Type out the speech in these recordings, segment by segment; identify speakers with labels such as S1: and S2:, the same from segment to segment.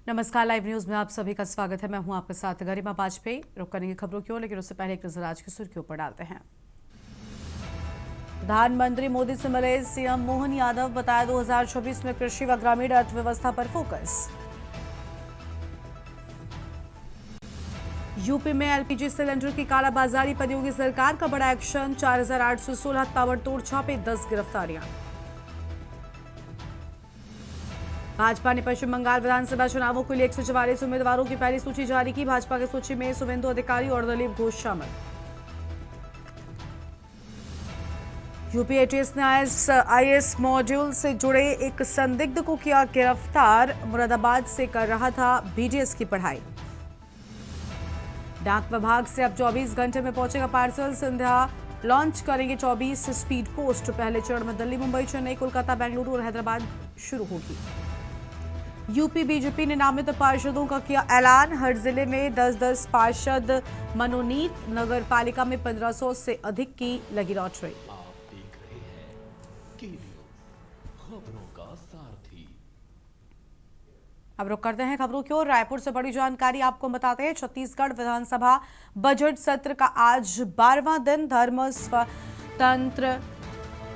S1: नमस्कार, live news में आप सभी का स्वागत है। मैं हूं आपके साथ गरिमा वाजपेयी। रुक करेंगे खबरों की ओर, लेकिन उससे पहले एक नजर आज की सुर्खियों पर डालते हैं। प्रधानमंत्री मोदी से मिले सीएम मोहन यादव, बताया 2026 में कृषि व ग्रामीण अर्थव्यवस्था पर फोकस। यूपी में एलपीजी सिलेंडर की कालाबाजारी पर योगी सरकार का बड़ा एक्शन, 4816 ताबड़तोड़ छापे, 10 गिरफ्तारियां। भाजपा ने पश्चिम बंगाल विधानसभा चुनावों के लिए 144 उम्मीदवारों की पहली सूची जारी की। भाजपा की सूची में शुभेंदु अधिकारी और दिलीप घोष शामिल। यूपी एटीएस ने आईएएस मॉड्यूल से जुड़े एक संदिग्ध को किया गिरफ्तार, मुरादाबाद से कर रहा था बीडीएस की पढ़ाई। डाक विभाग से अब 24 घंटे में पहुंचेगा पार्सल। संध्या लॉन्च करेंगे 24 स्पीड पोस्ट। पहले चरण में दिल्ली, मुंबई, चेन्नई, कोलकाता, बेंगलुरु और हैदराबाद शुरू होगी। यूपी बीजेपी ने नामित पार्षदों का किया ऐलान, हर जिले में 10-10 पार्षद मनोनीत। नगर पालिका में 1500 से अधिक की लगी लॉटरी।
S2: आप देख रहे हैं के न्यूज़, खबरों का सारथी।
S1: अब रुक करते हैं खबरों की ओर। रायपुर से बड़ी जानकारी आपको बताते हैं। छत्तीसगढ़ विधानसभा बजट सत्र का आज 12वां दिन धर्म स्वतंत्र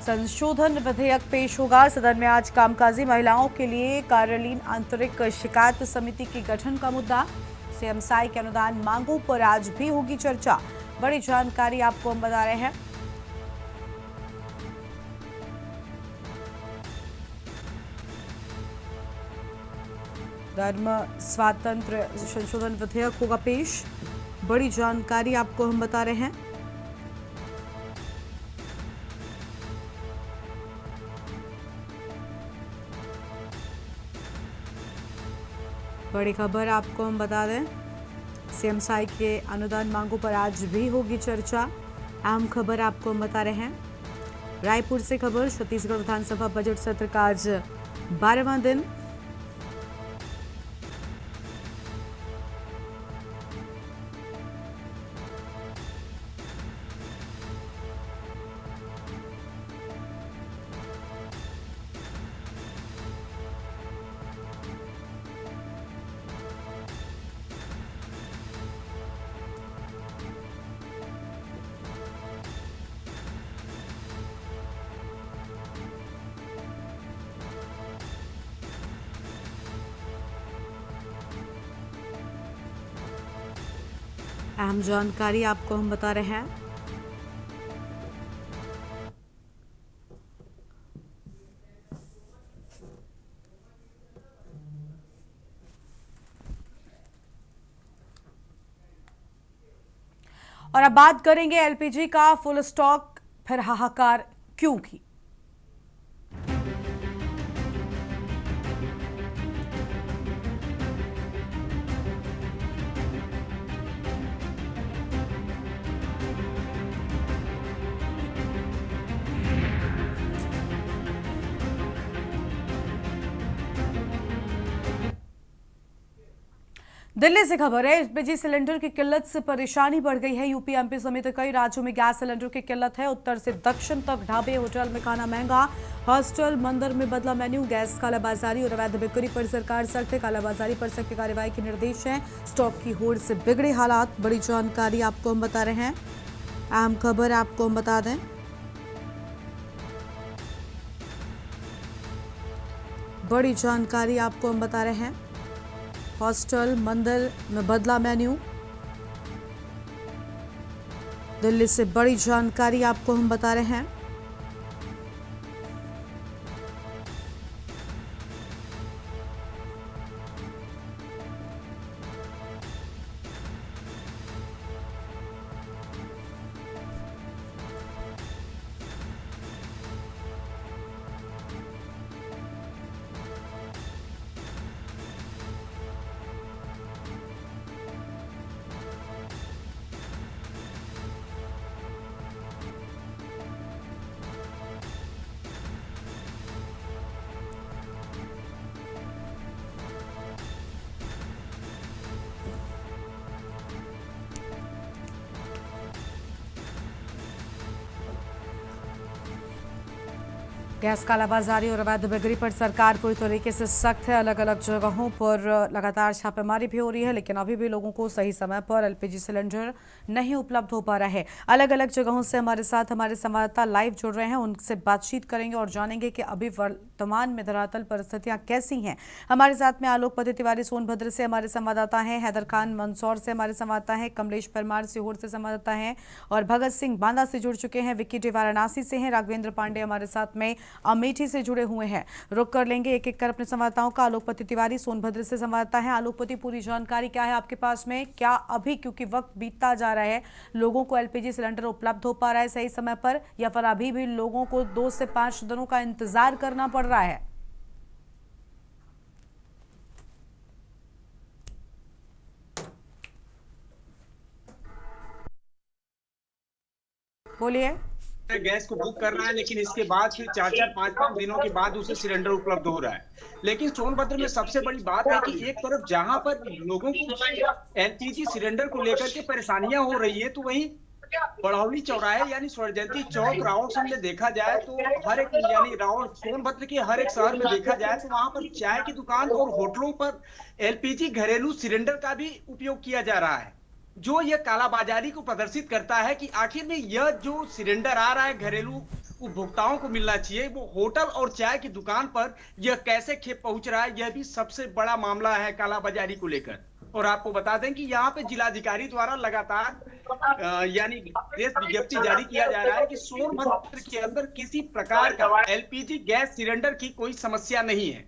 S1: संशोधन विधेयक पेश होगा। सदन में आज कामकाजी महिलाओं के लिए कार्यालयीन आंतरिक शिकायत समिति के गठन का मुद्दा। सीएम साई के अनुदान मांगों पर आज भी होगी चर्चा। बड़ी जानकारी आपको हम बता रहे हैं। धर्म स्वातंत्र संशोधन विधेयक होगा पेश। बड़ी जानकारी आपको हम बता रहे हैं। बड़ी खबर आपको हम बता दें, सीएम साई के अनुदान मांगों पर आज भी होगी चर्चा। अहम खबर आपको हम बता रहे हैं। रायपुर से खबर, छत्तीसगढ़ विधानसभा बजट सत्र का आज 12वां दिन। अहम जानकारी आपको हम बता रहे हैं। और अब बात करेंगे एलपीजी का फुल स्टॉक फिर हाहाकार क्यों की। दिल्ली से खबर है, एलपीजी सिलेंडर की किल्लत से परेशानी बढ़ गई है। यूपी एमपी समेत कई राज्यों में गैस सिलेंडर की किल्लत है। उत्तर से दक्षिण तक ढाबे होटल में खाना महंगा, हॉस्टल मंदिर में बदला मेन्यू। गैस कालाबाजारी और अवैध बिक्री पर सरकार सख्त है। कालाबाजारी पर सख्त कार्रवाई के निर्देश हैं। स्टॉक की होड़ से बिगड़े हालात। बड़ी जानकारी आपको हम बता रहे हैं। अहम खबर आपको हम बता दें। बड़ी जानकारी आपको हम बता रहे हैं। हॉस्टल मंदिर में बदला मेन्यू। दिल्ली से बड़ी जानकारी आपको हम बता रहे हैं। गैस कालाबाजारी और अवैध बिक्री पर सरकार पूरी तरीके से सख्त है। अलग अलग जगहों पर लगातार छापेमारी भी हो रही है, लेकिन अभी भी लोगों को सही समय पर एलपीजी सिलेंडर नहीं उपलब्ध हो पा रहा है। अलग अलग जगहों से हमारे साथ हमारे संवाददाता लाइव जुड़ रहे हैं, उनसे बातचीत करेंगे और जानेंगे कि अभी वर्तमान में धरातल परिस्थितियां कैसी हैं। हमारे साथ में आलोकपति तिवारी सोनभद्र से हमारे संवाददाता हैं, हैदर खान मंदसौर से हमारे संवाददाता हैं, कमलेश परमार सीहोर से संवाददाता हैं और भगत सिंह बांदा से जुड़ चुके हैं, विक्की डी वाराणसी से हैं, राघवेंद्र पांडे हमारे साथ में अमेठी से जुड़े हुए हैं। रुक कर लेंगे एक एक कर अपने संवाददाताओं का। आलोकपति तिवारी सोनभद्र से संवाददाता है। आलोकपति, पूरी जानकारी क्या है आपके पास में? क्या अभी, क्योंकि वक्त बीतता जा रहा है, लोगों को एलपीजी सिलेंडर उपलब्ध हो पा रहा है सही समय पर, या फिर अभी भी लोगों को 2 से 5 दिनों का इंतजार करना पड़ रहा है? बोलिए।
S3: गैस को बुक कर रहा है, लेकिन इसके बाद फिर 4-4, 5-5 दिनों के बाद उसे सिलेंडर उपलब्ध हो रहा है। लेकिन सोनभद्र में सबसे बड़ी बात है कि एक तरफ जहां पर लोगों को एलपीजी सिलेंडर को लेकर के परेशानियां हो रही है, तो वहीं बड़ौली चौराहे यानी स्वर्ण जयंती चौक राउंड में देखा जाए तो हर एक यानी राउंड सोनभद्र के हर एक शहर में देखा जाए तो वहां पर चाय की दुकान और होटलों पर एलपीजी घरेलू सिलेंडर का भी उपयोग किया जा रहा है, जो यह कालाबाजारी को प्रदर्शित करता है कि आखिर में यह जो सिलेंडर आ रहा है घरेलू उपभोक्ताओं को मिलना चाहिए, वो होटल और चाय की दुकान पर यह कैसे खेप पहुंच रहा है, यह भी सबसे बड़ा मामला है कालाबाजारी को लेकर। और आपको बता दें कि यहाँ पे जिलाधिकारी द्वारा लगातार यानी प्रेस विज्ञप्ति जारी किया जा रहा है कि सोनभद्र के अंदर किसी प्रकार का एलपीजी गैस सिलेंडर की कोई समस्या नहीं है,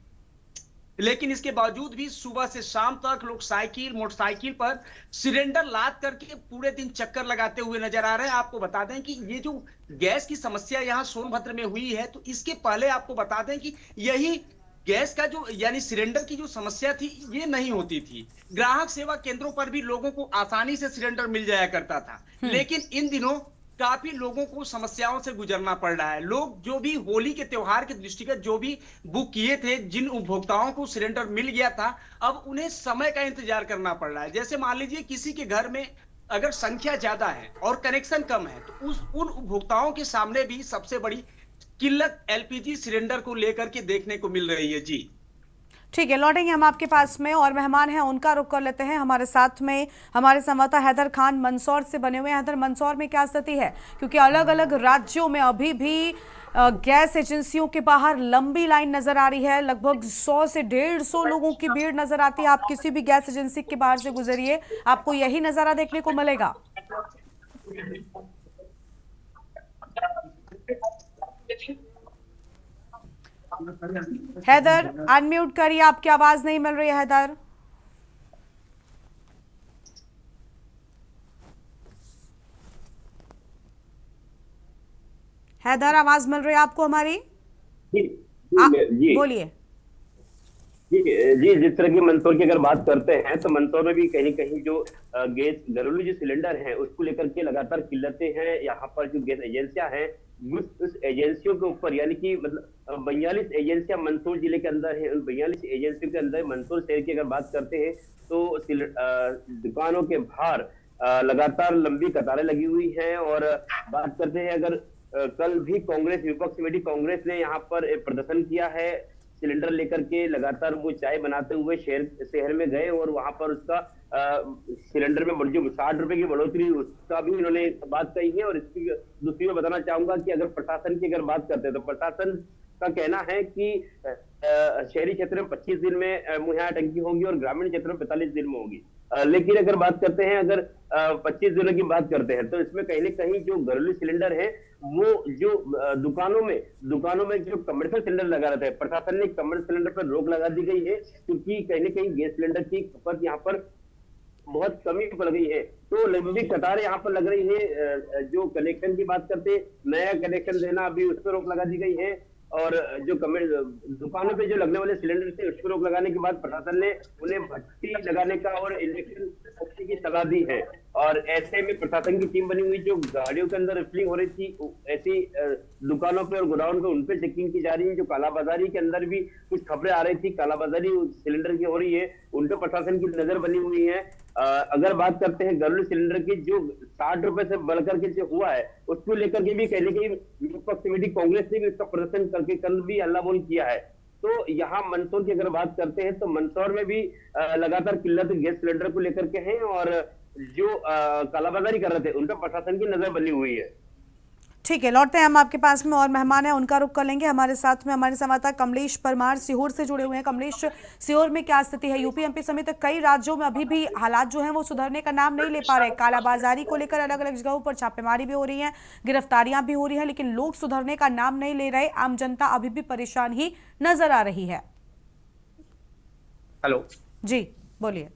S3: लेकिन इसके बावजूद भी सुबह से शाम तक लोग साइकिल मोटरसाइकिल पर सिलेंडर लाद करके पूरे दिन चक्कर लगाते हुए नजर आ रहे हैं। आपको बता दें कि ये जो गैस की समस्या यहाँ सोनभद्र में हुई है, तो इसके पहले आपको बता दें कि यही गैस का जो यानी सिलेंडर की जो समस्या थी, ये नहीं होती थी। ग्राहक सेवा केंद्रों पर भी लोगों को आसानी से सिलेंडर मिल जाया करता था, लेकिन इन दिनों काफी लोगों को समस्याओं से गुजरना पड़ रहा है। लोग जो भी होली के त्योहार के दृष्टिगत जो भी बुक किए थे, जिन उपभोक्ताओं को सिलेंडर मिल गया था, अब उन्हें समय का इंतजार करना पड़ रहा है। जैसे मान लीजिए किसी के घर में अगर संख्या ज्यादा है और कनेक्शन कम है, तो उन उपभोक्ताओं के सामने भी सबसे बड़ी किल्लत एलपीजी सिलेंडर को लेकर के देखने को मिल रही है। जी
S1: ठीक है, लौटेंगे हम आपके पास में, और मेहमान हैं उनका रुख कर लेते हैं। हमारे साथ में हमारे संवाददाता हैदर खान मंदसौर से बने हुए हैं। हैदर, मंदसौर में क्या स्थिति है? क्योंकि अलग अलग राज्यों में अभी भी गैस एजेंसियों के बाहर लंबी लाइन नजर आ रही है। लगभग 100 से 150 लोगों की भीड़ नजर आती है। आप किसी भी गैस एजेंसी के बाहर से गुजरिए, आपको यही नजारा देखने को मिलेगा। हैदर, अनम्यूट करिए, आपकी आवाज नहीं मिल रही है। हैदर, हैदर, आवाज मिल रही है आपको हमारी?
S4: जी
S1: बोलिए।
S4: जी, जिस तरह की मंदसौर की अगर बात करते हैं तो मंदसौर में भी कहीं कहीं जो गैस घरेलू जो सिलेंडर है उसको लेकर के लगातार किल्लतें हैं। यहाँ पर जो गैस एजेंसियां हैं, उस एजेंसियों के ऊपर यानी कि मतलब 42 एजेंसियां मंदसौर जिले के अंदर है। उन 42 एजेंसियों के अंदर मंदसौर शहर की अगर बात करते हैं तो दुकानों के बाहर लगातार लंबी कतारें लगी हुई हैं। और बात करते हैं अगर कल भी कांग्रेस विपक्ष में कांग्रेस ने यहाँ पर प्रदर्शन किया है, सिलेंडर लेकर के लगातार वो चाय बनाते हुए शहर में गए और वहां पर उसका सिलेंडर में जो 60 रुपए की बढ़ोतरी उसका भी उन्होंने बात कही है। और इसकी दूसरी मैं बताना चाहूंगा कि अगर प्रशासन की अगर बात करते हैं तो प्रशासन का कहना है कि शहरी क्षेत्र में 25 दिन में मुहैया टंकी होगी और ग्रामीण क्षेत्र में 45 दिन में होगी। लेकिन अगर बात करते हैं, अगर 25 दिनों की बात करते हैं तो इसमें कहीं ना कहीं जो घरेलू सिलेंडर है वो जो दुकानों में जो कमर्शियल सिलेंडर लगा रहता है, प्रशासन ने कमर्शियल सिलेंडर पर रोक लगा दी गई है, क्योंकि कहीं ना कहीं गैस सिलेंडर की खपत यहाँ पर बहुत कमी पड़ गई है। तो लंबी कतारें यहाँ पर लग रही है। जो कनेक्शन की बात करते हैं, नया कनेक्शन देना अभी उस पर रोक लगा दी गई है। और जो दुकानों पे जो लगने वाले सिलेंडर थे उस पर रोक लगाने के बाद प्रशासन ने उन्हें भट्टी लगाने का और इंडक्शन रखने की सलाह दी है। और ऐसे में प्रशासन की टीम बनी हुई, जो गाड़ियों के अंदर रिफिलिंग हो रही थी ऐसी दुकानों पे और गोडाउन पे, उन पे चेकिंग की जा रही है। जो कालाबाजारी के अंदर भी कुछ खबरें आ रही थी, कालाबाजारी सिलेंडर की हो रही है, उन पे प्रशासन की नजर बनी हुई है। अगर बात करते हैं घरेलू सिलेंडर की, जो 60 रुपए से बढ़कर के जो हुआ है उसको लेकर के भी कहीं ना कहीं विपक्ष समिति कांग्रेस ने भी इसका प्रदर्शन करके कल भी हल्ला बोल किया है। तो यहाँ मंदसौर की अगर बात करते हैं तो मंदसौर में भी लगातार किल्लत गैस सिलेंडर को लेकर के है, और जो कालाबाजारी कर रहे थे उनका प्रशासन की नजर बनी हुई है।
S1: ठीक है, लौटते हैं हम आपके पास में, और मेहमान है उनका रुख कर लेंगे। हमारे साथ में हमारे संवाददाता कमलेश परमार सीहोर से जुड़े हुए हैं। कमलेश, सीहोर में क्या स्थिति है? यूपी एमपी समेत कई राज्यों में अभी भी हालात जो हैं वो सुधरने का नाम नहीं ले पा रहे। कालाबाजारी को लेकर अलग अलग जगहों पर छापेमारी भी हो रही है, गिरफ्तारियां भी हो रही हैं, लेकिन लोग सुधरने का नाम नहीं ले रहे। आम जनता अभी भी परेशान ही नजर आ रही है।
S5: हेलो
S1: जी बोलिए।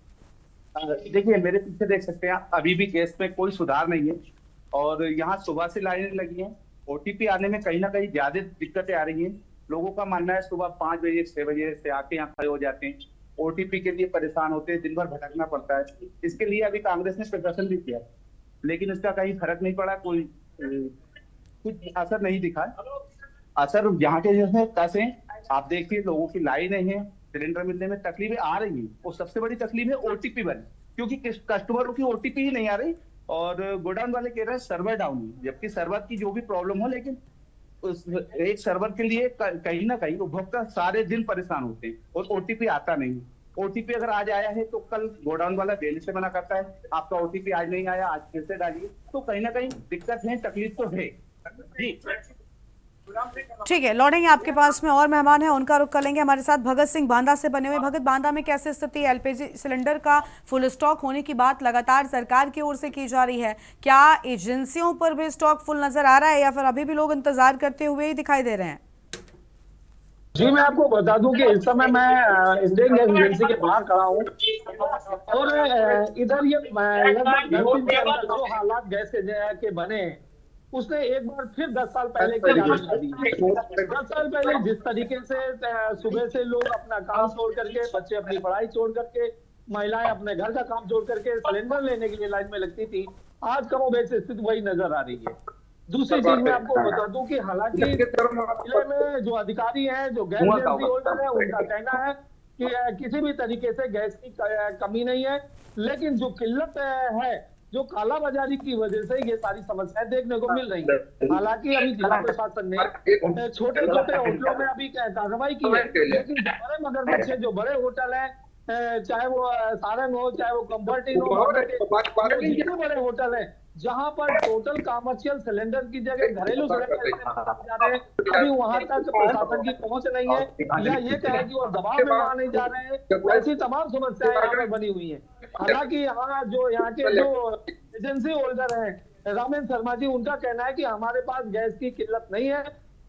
S5: देखिए, मेरे पीछे देख सकते हैं आप, अभी भी गैस में कोई सुधार नहीं है और यहाँ सुबह से लाइनें लगी हैं। ओटीपी आने में कहीं ना कहीं ज्यादा दिक्कतें आ रही हैं। लोगों का मानना है सुबह 5 बजे 6 बजे से आके यहाँ खड़े हो जाते हैं, ओटीपी के लिए परेशान होते हैं, दिन भर भटकना पड़ता है। इसके लिए अभी कांग्रेस ने प्रदर्शन भी किया, लेकिन इसका कहीं फर्क नहीं पड़ा, कोई कुछ असर नहीं दिखा। असर यहाँ के जैसे कैसे आप देखिए, लोगों की लाइनें हैं, सिलेंडर मिलने में तकलीफें आ रही हैं, और सबसे बड़ी तकलीफ है ओटीपी वाली, क्योंकि कस्टमरों की ओटीपी ही नहीं आ रही और गोडाउन वाले कह रहे हैं सर्वर डाउन है, जबकि सर्वर की जो भी प्रॉब्लम हो, लेकिन उस एक सर्वर के लिए कहीं ना कहीं उपभोक्ता सारे दिन परेशान होते हैं और ओटीपी आता नहीं। ओटीपी अगर आज आया है तो कल गोडाउन वाला देने से मना करता है, आपका ओटीपी आज नहीं आया, आज फिर से डालिए। तो कहीं ना कहीं दिक्कत है, तकलीफ तो है जी।
S1: ठीक है, लौटेंगे आपके पास में, और मेहमान है उनका रुख कर लेंगे। हमारे साथ भगत सिंह बांदा से बने हुए। भगत, बांदा में कैसी स्थिति है? एलपीजी सिलेंडर का फुल स्टॉक होने की बात लगातार सरकार की ओर से की जा रही है, क्या एजेंसियों पर भी स्टॉक फुल नजर आ रहा है या फिर अभी भी लोग इंतजार करते हुए ही दिखाई दे रहे हैं?
S6: जी, मैं आपको बता दूं कि इस समय मैं इंडियन गैस एजेंसी के बाहर खड़ा हूं और इधर ये लगभग जो हालात गैस के बने उसने एक बार फिर 10 साल पहले की याद दिला दी। 10 साल पहले जिस तरीके से सुबह से लोग अपना काम छोड़ करके, बच्चे अपनी पढ़ाई छोड़ करके, महिलाएं अपने घर का काम छोड़ करके सिलेंडर लेने के लिए लाइन में लगती थी, आज कमोबेश स्थिति वही नजर आ रही है। दूसरी चीज मैं आपको बता दूं कि हालांकि जिले में जो अधिकारी हैं, जो गैस एजेंसी होल्डर है, उनका कहना है कि किसी भी तरीके से गैस की कमी नहीं है, लेकिन जो किल्लत है, जो कालाबाजारी की वजह से ये सारी समस्याएं देखने को मिल रही है। हालांकि अभी जिला प्रशासन ने छोटे छोटे होटलों में अभी कार्रवाई की है, लेकिन बड़े मगरमच्छ जो बड़े होटल हैं, चाहे वो सारंग हो, चाहे वो कंफर्ट इन हो, जितने बड़े होटल हैं जहां पर टोटल कमर्शियल सिलेंडर की जगह घरेलू सिलेंडर जा रहे हैं, अभी वहां तक प्रशासन की पहुंच नहीं है, या ये कहे कि वो दबाव में वहां नहीं जा रहे हैं। ऐसी तमाम समस्याएं यहाँ पे बनी हुई है। हालांकि यहाँ के जो एजेंसी होल्डर हैं रामेंद्र शर्मा जी, उनका कहना है कि हमारे पास गैस की किल्लत नहीं है।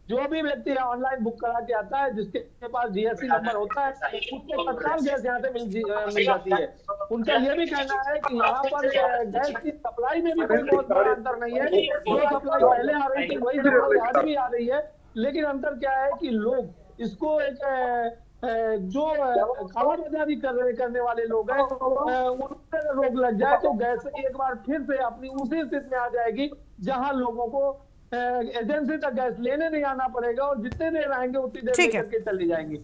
S6: जो भी व्यक्ति ऑनलाइन बुक करा के आता है, जिसके पास जीएसटी नंबर होता है, उसको तत्काल गैस यहाँ से मिल जाती है। उनका ये भी कहना है कि यहाँ पर गैस की सप्लाई में भी कोई बहुत बड़ा अंतर नहीं है। जो सप्लाई पहले आ रही थी वही सप्लाई आज भी आ रही है, लेकिन अंतर क्या है कि लोग इसको एक जो कालाबाजारी करने वाले लोग हैं उन पर रोक लग जाए तो गैस एक बार फिर से अपनी उसी स्थिति में आ जाएगी जहां लोगों को एजेंसी तक गैस लेने नहीं आना पड़ेगा और जितने देर आएंगे उतनी देर लेकर के चली जाएंगी।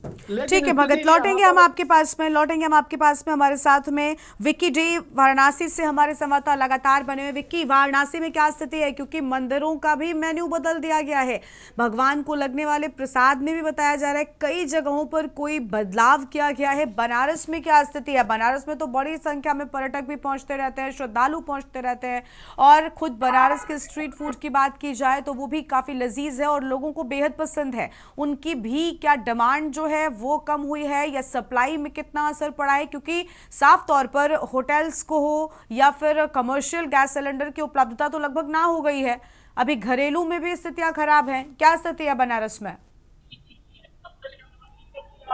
S1: ठीक है भगत, लौटेंगे हम आपके पास में हमारे साथ में विक्की डी वाराणसी से हमारे संवाददाता लगातार बने हुए। विक्की, वाराणसी में क्या स्थिति है? क्योंकि मंदिरों का भी मेन्यू बदल दिया गया है, भगवान को लगने वाले प्रसाद में भी बताया जा रहा है कई जगहों पर कोई बदलाव किया गया है। बनारस में क्या स्थिति है? बनारस में तो बड़ी संख्या में पर्यटक भी पहुंचते रहते हैं, श्रद्धालु पहुंचते रहते हैं, और खुद बनारस के स्ट्रीट फूड की बात की जाए तो वो भी काफी लजीज है और लोगों को बेहद पसंद है। उनकी भी क्या डिमांड जो है वो कम हुई है या सप्लाई में कितना असर पड़ा है? क्योंकि साफ तौर पर होटल्स को हो या फिर कमर्शियल गैस सिलेंडर की उपलब्धता तो लगभग ना हो गई है, अभी घरेलू में भी स्थितियां खराब हैं। क्या स्थिति है बनारस में?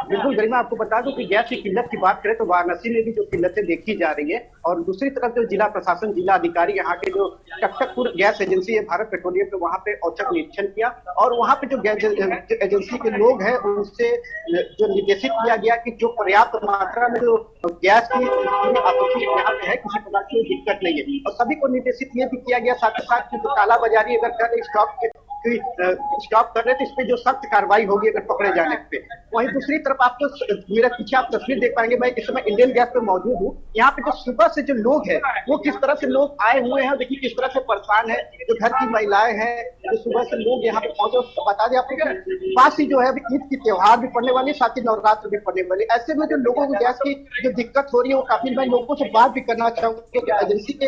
S7: बिल्कुल गरिमा, आपको बता दूं कि गैस की किल्लत की बात करें तो वाराणसी में भी जो किल्लतें देखी जा रही है, और दूसरी तरफ जो जिला प्रशासन, जिला अधिकारी यहाँ के जो टकटकपुर गैस एजेंसी है भारत पेट्रोलियम पे, वहाँ पे औचक निरीक्षण किया और वहाँ पे जो गैस एजेंसी के लोग हैं उनसे जो निर्देशित किया गया कि जो पर्याप्त मात्रा में जो गैस की आपूर्ति यहाँ पे है, किसी प्रकार की दिक्कत नहीं है, और सभी को निर्देशित ये भी किया गया साथ ही साथ जो कालाबाजारी अगर कर स्टॉक स्टॉप कर रहे थे, इस पे जो सख्त कार्रवाई होगी अगर पकड़े जाने पे। वहीं दूसरी तरफ आपको मेरा पीछे आप तस्वीर देख पाएंगे, मैं इस समय इंडियन गैस पे मौजूद हूँ। यहाँ पे जो सुबह से जो लोग हैं वो किस तरह से लोग आए हुए हैं, देखिए किस तरह से परेशान है। जो घर की महिलाएं हैं, जो सुबह से लोग यहाँ पे पहुंचे। बता दें आपको पास ही जो है अभी ईद की त्योहार भी पड़ने वाली, साथ ही नवरात्र भी पड़ने वाली। ऐसे में जो लोगों को गैस की जो दिक्कत हो रही है वो काफी, मैं लोगों से बात भी करना चाहूंगा। जो एजेंसी के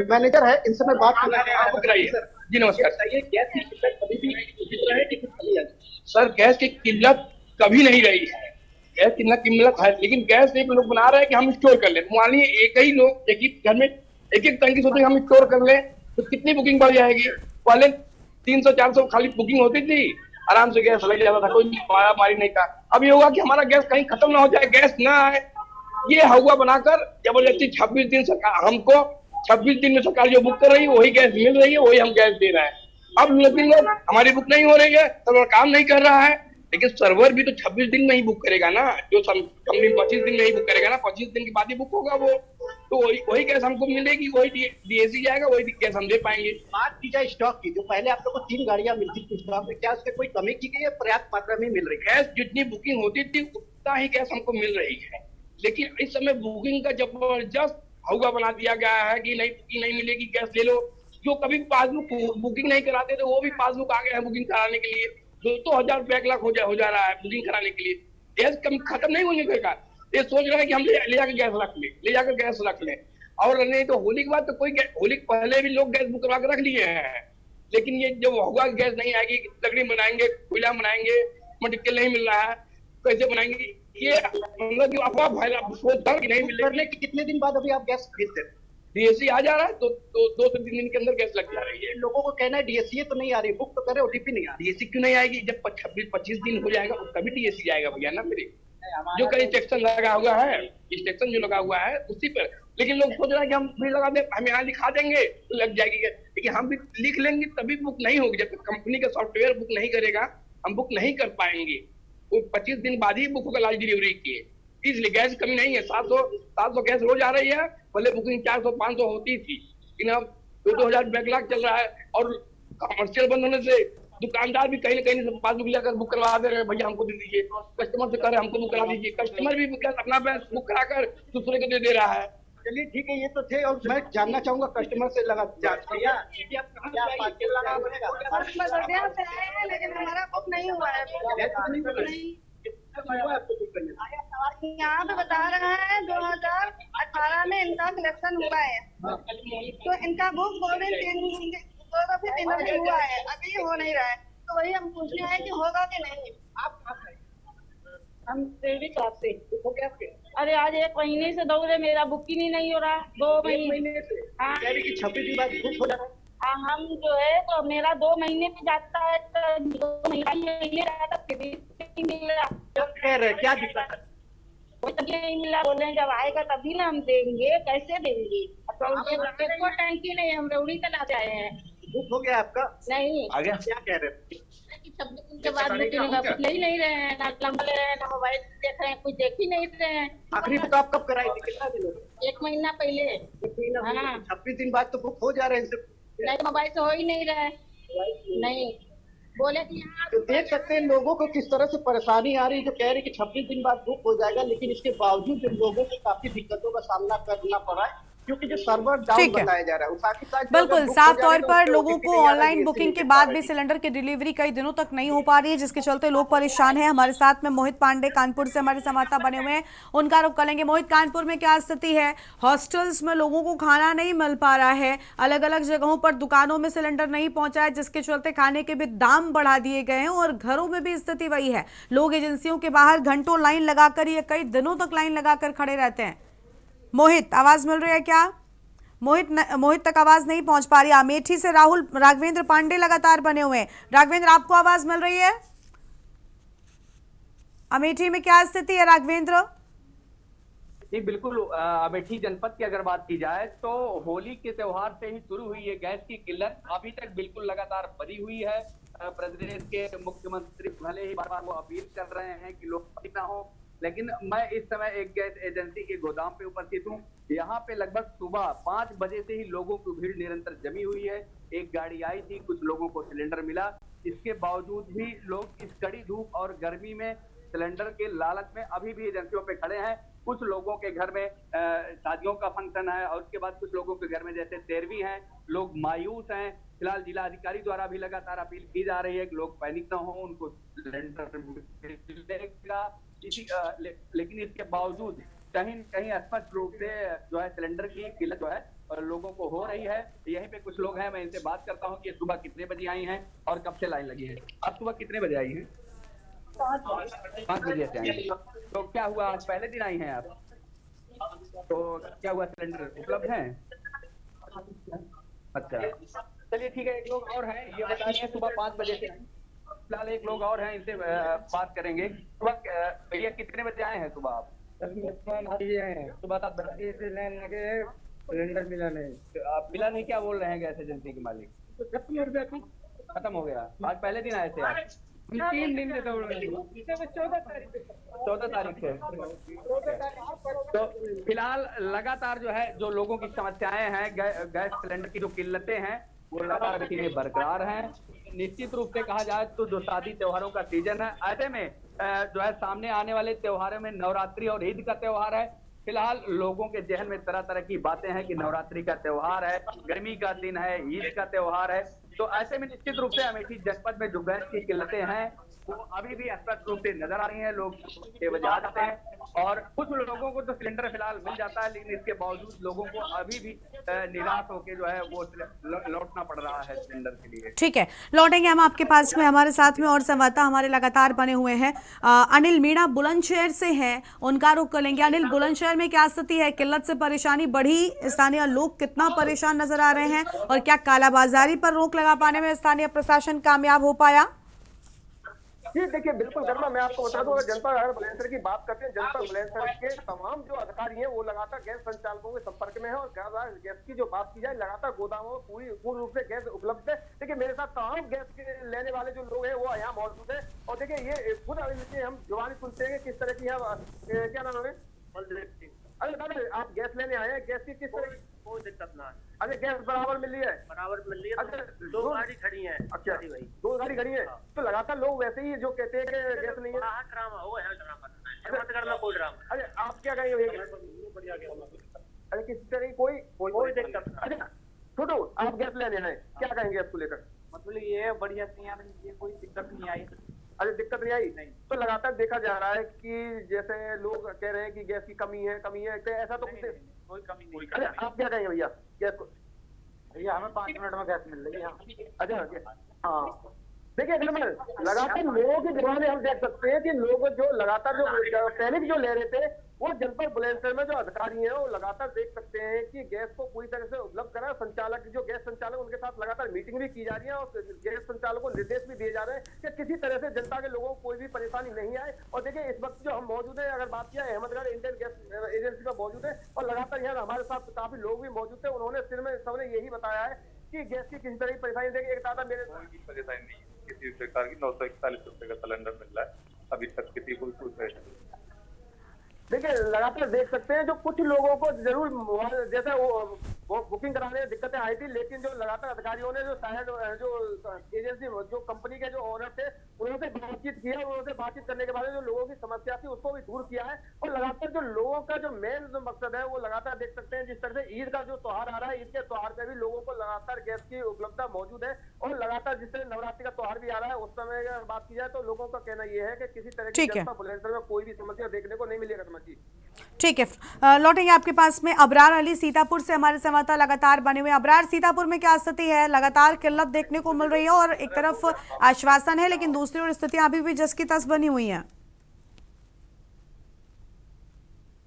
S7: मैनेजर है इनसे मैं बात करना चाहूंगा।
S8: जी नमस्कार।
S7: ये गैस की किल्लत कभी भी है कि कभी है?
S8: सर गैस की किल्लत कभी नहीं रही है। गैस किल्लत है, लेकिन गैस एक लोग बना रहे हैं कि हम स्टोर कर लें। मान लीजिए एक ही लोग एक ही घर में एक टंकी सोचते हम स्टोर कर लें तो कितनी बुकिंग बढ़ जाएगी। पहले 300-400 खाली बुकिंग होती थी, आराम से गैस लग जाता था, कोई मारी नहीं था। अब ये होगा कि हमारा गैस कहीं खत्म ना हो जाए, गैस ना आए, ये हवा बनाकर जबरदस्ती 26 दिन सरकार हमको 26 दिन में सरकार जो बुक कर रही है वही गैस मिल रही है, वही हम गैस दे रहे हैं। अब लेकिन लोग हमारी बुक नहीं हो रही है, सर्वर काम नहीं कर रहा है। लेकिन सर्वर भी तो 26 दिन में ही बुक करेगा ना, जो कंपनी 25 दिन में ही बुक करेगा ना, 25 दिन के बाद ही बुक होगा वो। तो वही गैस हमको मिलेगी, वही डीएसी जाएगा, वही गैस हम दे पाएंगे।
S7: बात की जाए स्टॉक की, जो पहले आप लोग को 3 गाड़ियां मिलती थी स्टॉक में, क्या उसमें कोई कमी की गई है? पर्याप्त मात्रा में मिल रही है?
S8: गैस जितनी बुकिंग होती थी उतना ही गैस हमको मिल रही है, लेकिन इस समय बुकिंग का जबरदस्त हवा बना दिया गया है कि नहीं बुकिंग नहीं मिलेगी, गैस ले लो। जो कभी पासबुक बुकिंग नहीं कराते थे वो भी पासबुक आ गए हैं बुकिंग कराने के लिए। 200,000 बैकलॉग हो जा रहा है बुकिंग कराने के लिए। गैस कम खत्म नहीं होने सरकार, ये सोच रहे हैं कि हम ले जाकर गैस रख ले, ले जाकर गैस रख ले। और नहीं तो होली के बाद तो कोई होली पहले भी लोग गैस बुक करवा के रख लिए हैं, लेकिन ये जब हुआ गैस नहीं आएगी, लकड़ी बनाएंगे, कोयला बनाएंगे, मटेरियल नहीं मिल रहा है, कैसे बनाएंगे, ये मतलब जो अफवाह फैला कि नहीं मिल
S7: करने के कितने दिन बाद अभी आप गैस खरीदते हैं?
S8: डीएससी आ जा रहा है तो 2 से 3 दिन के अंदर गैस लग जा रही है।
S7: लोगों को कहना है डीएससी तो नहीं आ रही, बुक तो करे, ओटीपी नहीं आ रही।
S8: डीएससी क्यों नहीं आएगी? जब 26-25 दिन हो जाएगा तभी डीएससी जाएगा भैया ना मेरे। जो कहीं स्टेशन लगा हुआ है, स्टेशन जो लगा हुआ है उसी पर, लेकिन लोग सोच रहे हैं कि हम भी लगा दे, हम यहाँ लिखा देंगे तो लग जाएगी, लेकिन हम भी लिख लेंगे तभी बुक नहीं होगी। जब तक कंपनी का सॉफ्टवेयर बुक नहीं करेगा हम बुक नहीं कर पाएंगे। वो 25 दिन बाद ही बुक होगा लास्ट डिलीवरी की। इसलिए गैस कमी नहीं है, 700 गैस रोज आ रही है। पहले बुकिंग 400-500 होती थी, लेकिन अब 2,000 बैकलॉग चल रहा है। और कमर्शियल बंद होने से दुकानदार भी कहीं न कहीं पासबुक लेकर बुक करवा दे रहे हैं, भैया हमको दे दीजिए। कस्टमर से कह रहे हैं हमको बुक करा दीजिए, कस्टमर भी अपना बुक कराकर दूसरे को दे रहा है।
S7: चलिए ठीक है, ये तो थे। और मैं जानना चाहूंगा कस्टमर से लगा
S9: लेकिन हमारा बुक नहीं हुआ है। यहाँ पे बता रहा है 2018 में इनका सिलेक्शन हुआ है, तो इनका बुक 2 दिन 3 दिन हुआ है, अभी हो नहीं रहा है। तो वही हम पूछने आए कि होगा कि नहीं।
S10: हम देवी चौक से। अरे आज 1 महीने से दौड़े, मेरा बुकिंग ही नहीं हो रहा। 2 महीने से। हाँ
S7: 26 दिन बाद बुक हो जा रहा है।
S10: हम जो है तो मेरा 2 महीने में जाता है, तो 2 महीने रहता
S7: क्या दिक्कत है?
S10: नहीं मिला, बोल रहे जब आएगा तभी ना हम देंगे, कैसे देंगे? तो टैंकी नहीं, हम रेवड़ी चलाते आए हैं।
S7: बुक हो गया आपका?
S10: नहीं।
S7: आगे क्या कह रहे हैं?
S10: 26 दिन के बाद कुछ ले नहीं रहे हैं, ना लंबा ले रहे हैं, ना मोबाइल देख रहे हैं, कुछ देख ही नहीं रहे हैं।
S7: आखिरी बुक आप कब कराई थी? कितना दिन हो गया?
S10: 1 महीना पहले।
S7: 26 दिन बाद तो बुक हो जा रहे हैं।
S10: नहीं, मोबाइल से हो ही नहीं रहा है। नहीं बोले कि
S7: तो देख सकते हैं लोगों को किस तरह से परेशानी आ रही है, जो कह रहे हैं कि 26 दिन बाद बुक हो जाएगा, लेकिन इसके बावजूद लोगों को काफी दिक्कतों का सामना करना पड़ा है, क्योंकि जो सर्वर डाउन बताया जा रहा है। साथ ही साथ
S1: बिल्कुल साफ तौर पर लोगों को ऑनलाइन बुकिंग के बाद भी सिलेंडर की डिलीवरी कई दिनों तक नहीं हो पा रही है, जिसके चलते लोग परेशान हैं। हमारे साथ में मोहित पांडे कानपुर से हमारे संवाददाता बने हुए हैं, उनका रुख करेंगे। मोहित, कानपुर में क्या स्थिति है? हॉस्टल्स में लोगों को खाना नहीं मिल पा रहा है, अलग अलग जगहों पर दुकानों में सिलेंडर नहीं पहुंचा है, जिसके चलते खाने के भी दाम बढ़ा दिए गए हैं, और घरों में भी स्थिति वही है। लोग एजेंसियों के बाहर घंटों लाइन लगाकर या कई दिनों तक लाइन लगाकर खड़े रहते हैं। मोहित, आवाज मिल रही है क्या? मोहित तक आवाज नहीं पहुंच पा रही। अमेठी से राघवेंद्र पांडे लगातार बने हुए हैं। राघवेंद्र, आपको आवाज मिल रही है? अमेठी में क्या स्थिति है राघवेंद्र?
S11: जी बिल्कुल, अमेठी जनपद की अगर बात की जाए तो होली के त्योहार से ही शुरू हुई है गैस की किल्लत, अभी तक बिल्कुल लगातार बनी हुई है। प्रदेश के मुख्यमंत्री भले ही बार बार वो अपील कर रहे हैं कि लोग ना हो, लेकिन मैं इस समय एक गैस एजेंसी के गोदाम पे उपस्थित हूँ। यहाँ पे लगभग सुबह 5 बजे से ही लोगों की भीड़ निरंतर जमी हुई है। एक गाड़ी आई थी, कुछ लोगों को सिलेंडर मिला, इसके बावजूद भी लोग इस कड़ी धूप और गर्मी में सिलेंडर के लालच में अभी भी एजेंसियों पे खड़े हैं। कुछ लोगों के घर में शादियों का फंक्शन है और उसके बाद कुछ लोगों के घर में जैसे 13वीं है, लोग मायूस हैं। फिलहाल जिला अधिकारी द्वारा भी लगातार अपील की जा रही है कि लोग पैनिक न हो, उनको सिलेंडर मिलेगा। लेकिन इसके बावजूद कहीं न कहीं स्पष्ट रूप से जो है सिलेंडर की किल्लत जो है और लोगों को हो रही है। यहीं पे कुछ लोग हैं, मैं इनसे बात करता हूँ कि सुबह कितने बजे आई हैं और कब से लाइन लगी है। आप सुबह कितने बजे आई हैं? 5 बजे से आई हैं। तो क्या हुआ, आज पहले दिन आई हैं आप? तो क्या हुआ, सिलेंडर उपलब्ध है? अच्छा, चलिए ठीक है। एक लोग और हैं, ये बता रहे हैं सुबह 5 बजे से। फिलहाल एक लोग और हैं, इनसे बात करेंगे। सुबह भैया कितने बजे आए हैं सुबह आप? सुबह 7 बजे से लाइन लगे, सिलेंडर मिला नहीं। तो आप मिला नहीं, क्या बोल रहे हैं गैस एजेंसी के मालिक? खत्म हो गया। आज पहले दिन आए थे आप? 3 दिन से 14 तारीख से। तो फिलहाल लगातार जो है जो लोगों की समस्याएं हैं, गैस सिलेंडर की जो किल्लतें हैं वो लगातार में बरकरार हैं। निश्चित रूप से कहा जाए तो जो शादी त्योहारों का सीजन है, ऐसे में जो है सामने आने वाले त्योहारों में नवरात्रि और ईद का त्योहार है। फिलहाल लोगों के जहन में तरह तरह की बातें हैं कि नवरात्रि का त्योहार है, गर्मी का दिन है, ईद का त्योहार है। तो ऐसे में निश्चित रूप से अमेठी जनपद में जो गैस की किल्लतें हैं वो अभी भी स्पष्ट रूप से नजर आ रही हैं। लोग बेवजह जाते हैं और कुछ लोगों को तो सिलेंडर फिलहाल मिल जाता है, लेकिन इसके बावजूद लोगों को अभी भी निराश होकर जो है वो लौटना पड़ रहा है सिलेंडर के लिए।
S1: ठीक है, लौटेंगे हम आपके पास में। हमारे साथ में और संवाददाता हमारे लगातार बने हुए हैं। अनिल मीणा बुलंदशहर से हैं, उनका रुख करेंगे। अनिल, बुलंदशहर में क्या स्थिति है? किल्लत से परेशानी बढ़ी, स्थानीय लोग कितना परेशान नजर आ रहे हैं और क्या कालाबाजारी पर रोक लगा पाने में स्थानीय प्रशासन कामयाब हो पाया?
S12: जी देखिए, बिल्कुल गर्मा, मैं आपको बता दूं, अगर जनपद बुलंदशहर की बात करते हैं, जनपद बुलंदशहर के तमाम जो अधिकारी हैं वो लगातार गैस संचालकों के संपर्क में है और गैस की जो बात की जाए लगातार गोदामों में पूर्ण रूप से गैस उपलब्ध है। देखिए मेरे साथ तमाम गैस लेने वाले जो लोग हैं वो यहाँ मौजूद है और देखिए ये खुद हम जुबानी सुनते हैं किस तरह की क्या नाम है, अरे दादा आप गैस लेने आए हैं, गैस की किस तरह की? कोई दिक्कत ना है। अरे गैस बराबर मिल रही है? बराबर मिल रही है। अच्छा, 2 गाड़ी खड़ी है। अच्छा भाई, 2 गाड़ी खड़ी है। तो लगातार लोग वैसे ही जो कहते हैं कि गैस नहीं है, ड्रामा वो है, ड्रामा कोई ड्रामा। अरे आप क्या कहेंगे? अरे किस तरह की कोई दिक्कत? अच्छा छोटू, आप गैस लेने आए, क्या कहेंगे इसको लेकर? मतलब ये बढ़िया ये कोई दिक्कत नहीं आई। अरे दिक्कत नहीं आई? नहीं। तो लगातार देखा जा रहा है कि जैसे लोग कह रहे हैं कि गैस की कमी है, तो ऐसा तो कोई कमी नहीं। अरे आप क्या कहेंगे भैया गैस को? भैया हमें 5 मिनट में गैस मिल रही है। अच्छा हाँ, देखिए लगातार लोगों की जबानें हम देख सकते हैं कि लोग जो लगातार जो पहले भी जो ले रहे थे वो जनपद बुलंदशहर में जो अधिकारी हैं वो लगातार देख सकते हैं कि गैस को पूरी तरह से उपलब्ध करा। संचालक जो गैस संचालक उनके साथ लगातार मीटिंग भी की जा रही है और गैस संचालक को निर्देश भी दिए जा रहे हैं कि किसी तरह से जनता के लोगों को कोई भी परेशानी नहीं आए। और देखिए इस वक्त जो हम मौजूद है, अगर बात किया अहमदगढ़ इंडियन गैस एजेंसी का मौजूद है और लगातार यहाँ हमारे साथ काफी लोग भी मौजूद थे। उन्होंने सिर में सबने यही बताया है कि गैस की किसी तरह की परेशानी, देखिए एक दादा मेरे
S13: परेशानी नहीं है किसी प्रकार की। 941 रुपए का सिलेंडर मिल रहा है अभी तक, किसी को कोई परेशानी।
S12: देखिए लगातार देख सकते हैं जो कुछ लोगों को जरूर जैसे वो बुकिंग कराने में दिक्कतें आई थी, लेकिन जो लगातार अधिकारियों ने जो शायद जो एजेंसी जो कंपनी के जो ओनर थे उन्होंने बातचीत किया, उन्होंने बातचीत करने के बाद जो लोगों की समस्या थी उसको भी दूर किया है। और लगातार जो लोगों का जो मेन जो मकसद है वो लगातार देख सकते हैं जिस तरह से ईद का जो त्योहार आ रहा है, ईद के त्योहार पे भी लोगों को लगातार गैस की उपलब्धता मौजूद है। और लगातार जिस तरह नवरात्रि का त्योहार भी आ रहा है उस समय अगर बात की जाए तो लोगों का कहना यह है कि किसी तरह की जनता बुलंदशहर में कोई भी समस्या देखने को नहीं मिलेगा।
S1: ठीक है, लौटेंगे आपके पास में। अबरार अली सीतापुर से हमारे संवाददाता लगातार बने हुए। अबरार, सीतापुर में क्या स्थिति है? लगातार किल्लत देखने को मिल रही है और एक तरफ आश्वासन है लेकिन दूसरी ओर स्थितियां अभी भी जस की तस बनी हुई हैं।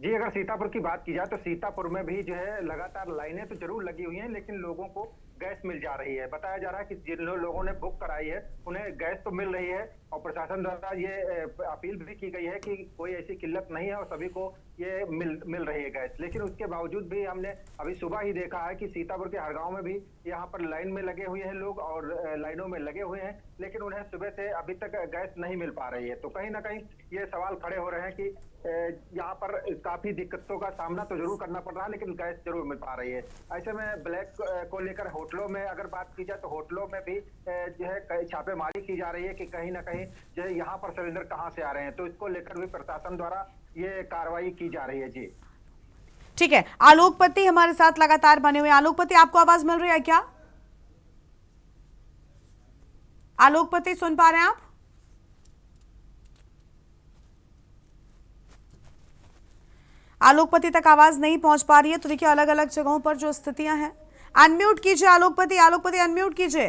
S14: जी अगर सीतापुर की बात की जाए तो सीतापुर में भी जो है लगातार लाइनें तो जरूर लगी हुई हैं, लेकिन लोगों को गैस मिल जा रही है। बताया जा रहा है कि जिन लोगों ने बुक कराई है उन्हें गैस तो मिल रही है और प्रशासन द्वारा ये अपील भी की गई है कि कोई ऐसी किल्लत नहीं है और सभी को ये मिल रही है गैस। लेकिन उसके बावजूद भी हमने अभी सुबह ही देखा है कि सीतापुर के हरगांव में भी यहाँ पर लाइन में लगे हुए हैं लोग और लाइनों में लगे हुए हैं, लेकिन उन्हें सुबह से अभी तक गैस नहीं मिल पा रही है। तो कहीं ना कहीं ये सवाल खड़े हो रहे हैं कि यहाँ पर काफी दिक्कतों का सामना तो जरूर करना पड़ रहा है, लेकिन गैस जरूर मिल पा रही है। ऐसे में ब्लैक को लेकर होटलों में अगर बात की जाए तो होटलों में भी जो है छापेमारी की जा रही है कि कहीं ना कहीं जो है यहाँ पर सिलेंडर कहाँ से आ रहे हैं। तो इसको लेकर भी प्रशासन द्वारा ये कार्रवाई की जा रही है। जी
S1: ठीक है, आलोकपति हमारे साथ लगातार बने हुए। आलोकपति, आपको आवाज मिल रही है क्या? आलोकपति, सुन पा रहे हैं आप? आलोकपति तक आवाज नहीं पहुंच पा रही है। तो देखिए अलग अलग जगहों पर जो स्थितियां हैं, अनम्यूट कीजिए आलोकपति। आलोकपति अनम्यूट कीजिए।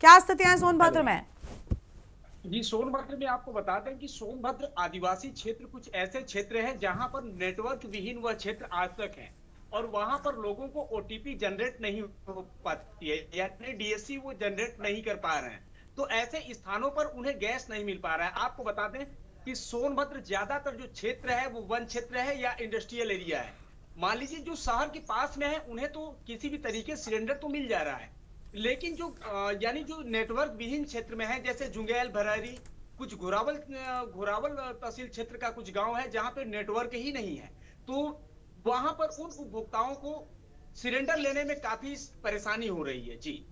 S1: क्या स्थितियां हैं सोनभद्र में?
S3: जी, सोनभद्र में आपको बता दें कि सोनभद्र आदिवासी क्षेत्र कुछ ऐसे क्षेत्र हैं जहां पर नेटवर्क विहीन वह क्षेत्र आज तक है और वहां पर लोगों को ओटीपी जनरेट नहीं हो पाती है, यानी डीएससी वो जनरेट नहीं कर पा रहे हैं। तो ऐसे स्थानों पर उन्हें गैस नहीं मिल पा रहा है। आपको बता दें कि सोनभद्र ज्यादातर जो क्षेत्र है वो वन क्षेत्र है या इंडस्ट्रियल एरिया है। मान लीजिए जो शहर के पास में है उन्हें तो किसी भी तरीके सिलेंडर तो मिल जा रहा है, लेकिन जो यानी जो नेटवर्क विहीन क्षेत्र में है जैसे जुंगैल, भरारी, कुछ घोरावल तहसील क्षेत्र का कुछ गांव है जहां पे नेटवर्क ही नहीं है, तो वहां पर उन उपभोक्ताओं को सिलेंडर लेने में काफी परेशानी हो रही है। जी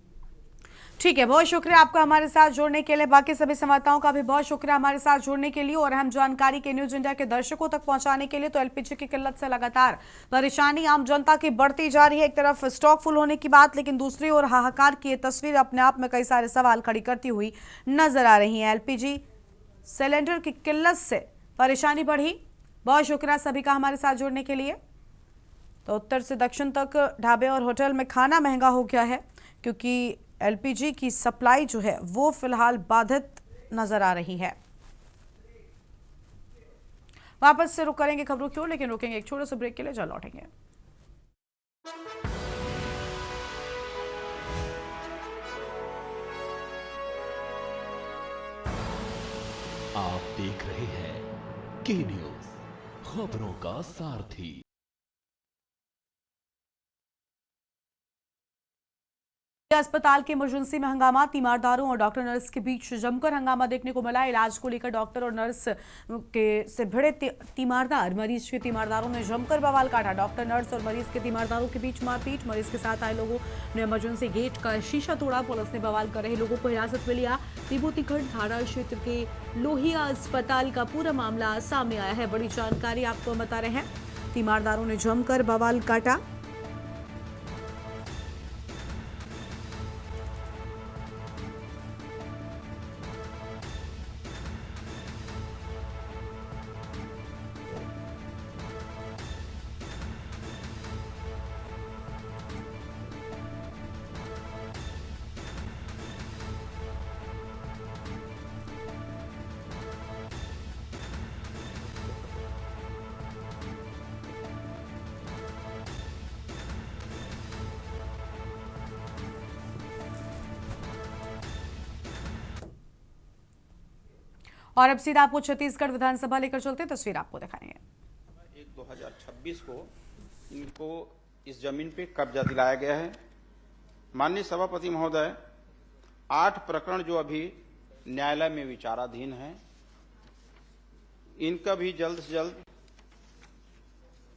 S1: ठीक है, बहुत शुक्रिया आपका हमारे साथ जुड़ने के लिए। बाकी सभी संवाददाताओं का भी बहुत शुक्रिया हमारे साथ जुड़ने के लिए और अहम जानकारी के न्यूज इंडिया के दर्शकों तक पहुंचाने के लिए। तो एलपीजी की किल्लत से लगातार परेशानी आम जनता की बढ़ती जा रही है। एक तरफ स्टॉक फुल होने की बात, लेकिन दूसरी ओर हाहाकार की ये तस्वीर अपने आप में कई सारे सवाल खड़ी करती हुई नजर आ रही है। एलपीजी सिलेंडर की किल्लत से परेशानी बढ़ी। बहुत शुक्रिया सभी का हमारे साथ जुड़ने के लिए। तो उत्तर से दक्षिण तक ढाबे और होटल में खाना महंगा हो गया है क्योंकि एलपीजी की सप्लाई जो है वो फिलहाल बाधित नजर आ रही है। वापस से रुक करेंगे खबरों की ओर, लेकिन रुकेंगे एक छोटे से ब्रेक के लिए, जल्द लौटेंगे।
S2: आप देख रहे हैं के न्यूज, खबरों का सारथी।
S1: अस्पताल के इमरजेंसी में हंगामा, तीमारदारों और डॉक्टर नर्स के बीच जमकर हंगामा देखने को मिला। इलाज को लेकर डॉक्टर और नर्स के से भिड़े तीमारदार, मरीज के तीमारदारों ने जमकर बवाल काटा। डॉक्टर नर्स और मरीज के तीमारदारों के बीच मारपीट, मरीज के साथ आए लोगों ने इमरजेंसी गेट का शीशा तोड़ा। पुलिस ने बवाल कर रहे लोगों को हिरासत में लिया। तिब्बतीखंड थाना क्षेत्र के लोहिया अस्पताल का पूरा मामला सामने आया है। बड़ी जानकारी आपको बता रहे हैं, तीमारदारों ने जमकर बवाल काटा। और अब सीधा आपको छत्तीसगढ़ विधानसभा लेकर चलते, तस्वीर आपको दिखाएंगे।
S15: 2026 को इनको इस जमीन पे कब्जा दिलाया गया है। माननीय सभापति महोदय, 8 प्रकरण जो अभी न्यायालय में विचाराधीन हैं, इनका भी जल्द से जल्द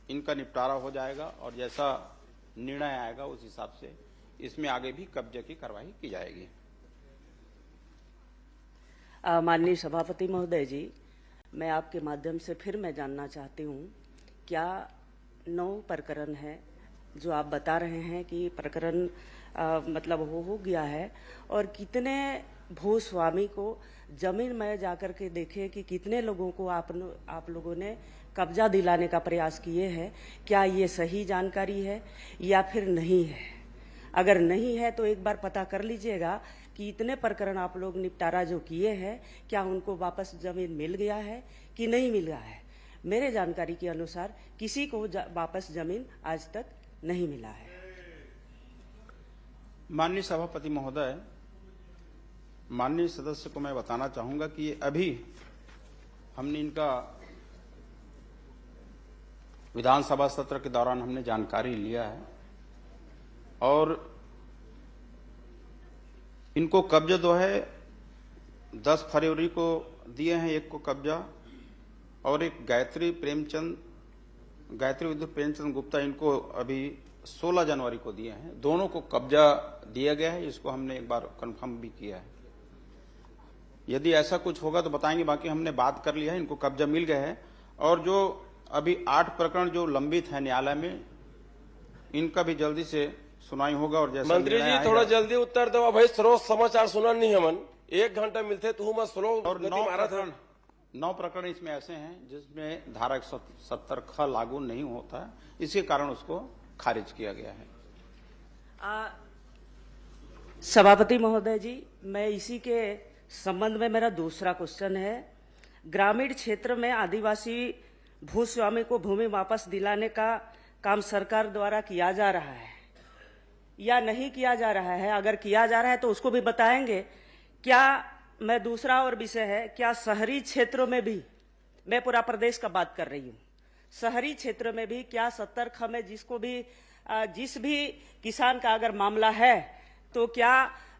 S15: इनका निपटारा हो जाएगा और जैसा निर्णय आएगा उस हिसाब से इसमें आगे भी कब्जे की कार्रवाई की जाएगी।
S16: माननीय सभापति महोदय जी, मैं आपके माध्यम से फिर मैं जानना चाहती हूँ, क्या 9 प्रकरण है जो आप बता रहे हैं कि प्रकरण मतलब हो गया है, और कितने भूस्वामी को जमीन में जाकर के देखे कि कितने लोगों को आप लोगों ने कब्जा दिलाने का प्रयास किए हैं? क्या ये सही जानकारी है या फिर नहीं है? अगर नहीं है तो एक बार पता कर लीजिएगा कि इतने प्रकरण आप लोग निपटारा जो किए हैं, क्या उनको वापस जमीन मिल गया है कि नहीं मिल गया है? मेरे जानकारी के अनुसार किसी को वापस जमीन आज तक नहीं मिला है।
S15: माननीय सभापति महोदय, माननीय सदस्य को मैं बताना चाहूंगा कि ये अभी हमने इनका विधानसभा सत्र के दौरान हमने जानकारी लिया है और इनको कब्जा जो है 10 फरवरी को दिए हैं, एक को कब्जा, और एक गायत्री विद्युत प्रेमचंद गुप्ता इनको अभी 16 जनवरी को दिए हैं। दोनों को कब्जा दिया गया है, इसको हमने एक बार कंफर्म भी किया है। यदि ऐसा कुछ होगा तो बताएंगे, बाकी हमने बात कर लिया है, इनको कब्जा मिल गया है। और जो अभी 8 प्रकरण जो लंबित है न्यायालय में, इनका भी जल्दी से सुनाई होगा। और जैसे
S17: मंत्री जी थोड़ा जल्दी उत्तर दो भाई, स्रोत समाचार सुना नहीं हमन, 1 घंटा मिलते तो मैं स्लो
S15: और 9 प्रकरण इसमें ऐसे हैं जिसमें धारा 170 ख लागू नहीं होता, इसके कारण उसको खारिज किया गया है।
S16: सभापति महोदय जी, मैं इसी के संबंध में मेरा दूसरा क्वेश्चन है। ग्रामीण क्षेत्र में आदिवासी भूस्वामी को भूमि वापस दिलाने का काम सरकार द्वारा किया जा रहा है या नहीं किया जा रहा है? अगर किया जा रहा है तो उसको भी बताएंगे क्या? मैं दूसरा और विषय है, क्या शहरी क्षेत्रों में भी, मैं पूरा प्रदेश का बात कर रही हूँ, शहरी क्षेत्र में भी क्या 70 ख में जिस भी किसान का अगर मामला है तो क्या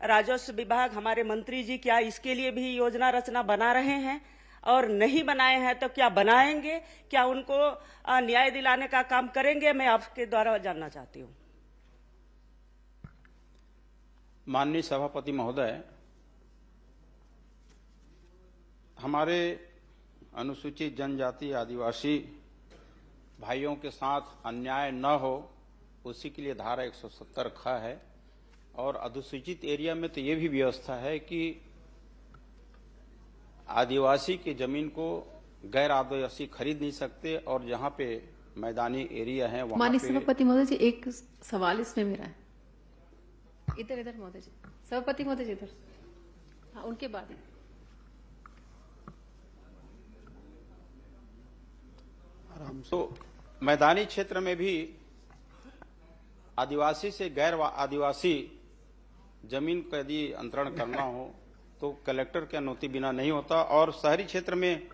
S16: राजस्व विभाग, हमारे मंत्री जी क्या इसके लिए भी योजना रचना बना रहे हैं? और नहीं बनाए हैं तो क्या बनाएंगे? क्या उनको न्याय दिलाने का काम करेंगे? मैं आपके द्वारा जानना चाहती हूँ।
S15: माननीय सभापति महोदय, हमारे अनुसूचित जनजाति आदिवासी भाइयों के साथ अन्याय न हो, उसी के लिए धारा 170 ख है। और अनुसूचित एरिया में तो ये भी व्यवस्था है कि आदिवासी की जमीन को गैर आदिवासी खरीद नहीं सकते, और जहाँ पे मैदानी एरिया है वहाँ
S18: माननीय सभापति महोदय जी, एक सवाल इसमें मेरा है। इधर महोदय जी, सभापति महोदय जी इधर, हाँ उनके बाद।
S15: तो मैदानी क्षेत्र में भी आदिवासी से गैर आदिवासी जमीन को यदि अंतरण करना हो तो कलेक्टर की अनुमति बिना नहीं होता, और शहरी क्षेत्र में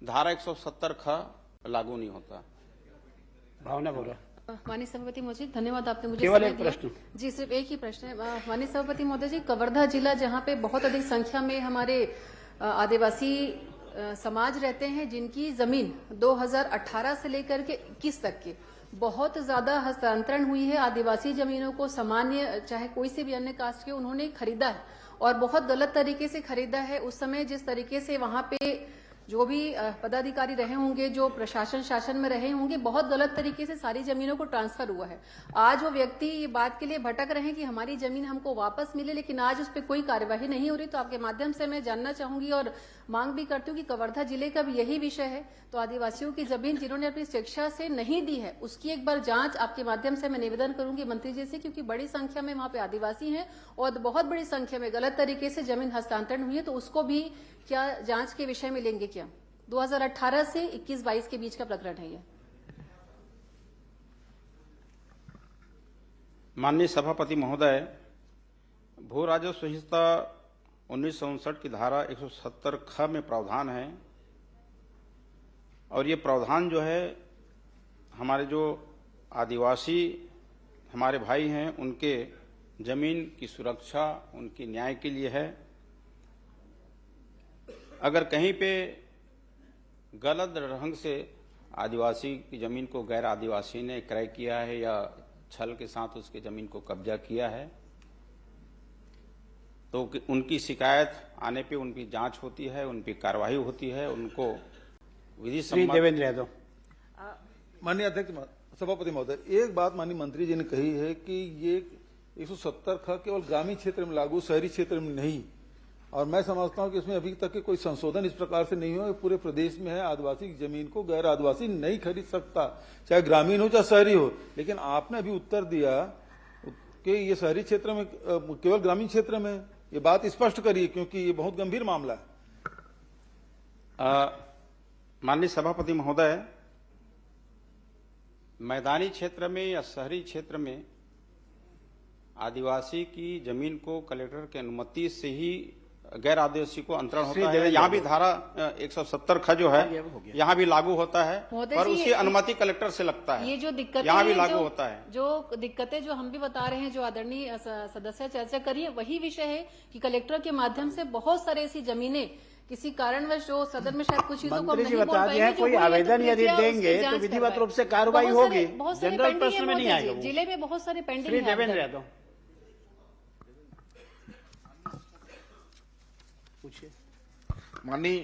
S15: धारा 170 ख लागू नहीं होता।
S17: भावना बोला।
S18: माननीय सभापति महोदय, धन्यवाद, आपने मुझे
S17: केवल एक प्रश्न।
S18: जी, सिर्फ एक ही प्रश्न है। माननीय सभापति महोदय जी, कवर्धा जिला जहाँ पे बहुत अधिक संख्या में हमारे आदिवासी समाज रहते हैं, जिनकी जमीन 2018 से लेकर के 21 तक के बहुत ज्यादा हस्तांतरण हुई है। आदिवासी जमीनों को सामान्य चाहे कोई से भी अन्य कास्ट के उन्होंने खरीदा है और बहुत गलत तरीके से खरीदा है। उस समय जिस तरीके से वहां पे जो भी पदाधिकारी रहे होंगे, जो प्रशासन शासन में रहे होंगे, बहुत गलत तरीके से सारी जमीनों को ट्रांसफर हुआ है। आज वो व्यक्ति ये बात के लिए भटक रहे हैं कि हमारी जमीन हमको वापस मिले, लेकिन आज उस पर कोई कार्यवाही नहीं हो रही। तो आपके माध्यम से मैं जानना चाहूंगी और मांग भी करती हूँ कि कवर्धा जिले का भी यही विषय है, तो आदिवासियों की जमीन जिन्होंने अपनी शिक्षा से नहीं दी है उसकी एक बार जांच आपके माध्यम से मैं निवेदन करूंगी मंत्री जी से, क्योंकि बड़ी संख्या में वहां पे आदिवासी हैं और बहुत बड़ी संख्या में गलत तरीके से जमीन हस्तांतरण हुई है। तो उसको भी क्या जांच के विषय में लेंगे क्या? 2018 से 21-22 के बीच का प्रकरण है ये।
S15: माननीय सभापति महोदय, भू राजस्व संहिता 1959 की धारा 170 ख में प्रावधान है, और ये प्रावधान जो है हमारे जो आदिवासी हमारे भाई हैं उनके जमीन की सुरक्षा, उनके न्याय के लिए है। अगर कहीं पे गलत ढंग से आदिवासी की जमीन को गैर आदिवासी ने क्रय किया है या छल के साथ उसकी जमीन को कब्जा किया है, तो उनकी शिकायत आने पे उनकी जांच होती है, उन पर कार्रवाई होती है, उनको विधि सम्मत।
S19: माननीय अध्यक्ष सभापति महोदय, एक बात माननीय मंत्री जी ने कही है कि ये 170 ख केवल ग्रामीण क्षेत्र में लागू, शहरी क्षेत्र में नहीं। और मैं समझता हूं कि इसमें अभी तक के कोई संशोधन इस प्रकार से नहीं हुआ। पूरे प्रदेश में है, आदिवासी की जमीन को गैर आदिवासी नहीं खरीद सकता, चाहे ग्रामीण हो चाहे शहरी हो। लेकिन आपने अभी उत्तर दिया कि ये शहरी क्षेत्र में, केवल ग्रामीण क्षेत्र में, ये बात स्पष्ट करिए क्योंकि ये बहुत गंभीर मामला है।
S15: माननीय सभापति महोदय, मैदानी क्षेत्र में या शहरी क्षेत्र में आदिवासी की जमीन को कलेक्टर की अनुमति से ही गैर आदिवासी को अंतरण होता है। यहाँ भी धारा 170 ख जो है यहाँ भी लागू होता है, पर उसकी अनुमति कलेक्टर से लगता है।
S18: ये जो दिक्कतें
S15: यहाँ भी लागू होता है।
S18: जो दिक्कतें जो हम भी बता रहे हैं, जो आदरणीय सदस्य चर्चा करिए, वही विषय है कि कलेक्टर के माध्यम से बहुत सारे ऐसी जमीनें किसी कारणवश जो सदन में शायद कुछ चीजों को
S20: मंत्री जी बता दिए हैं, कोई आवेदन यदि देंगे तो विधिवत रूप से कार्रवाई होगी, जनरल प्रश्न में नहीं आएगा।
S18: जिले में बहुत सारे पेंडिंग
S20: श्री देवेंद्र यादव
S21: माननीय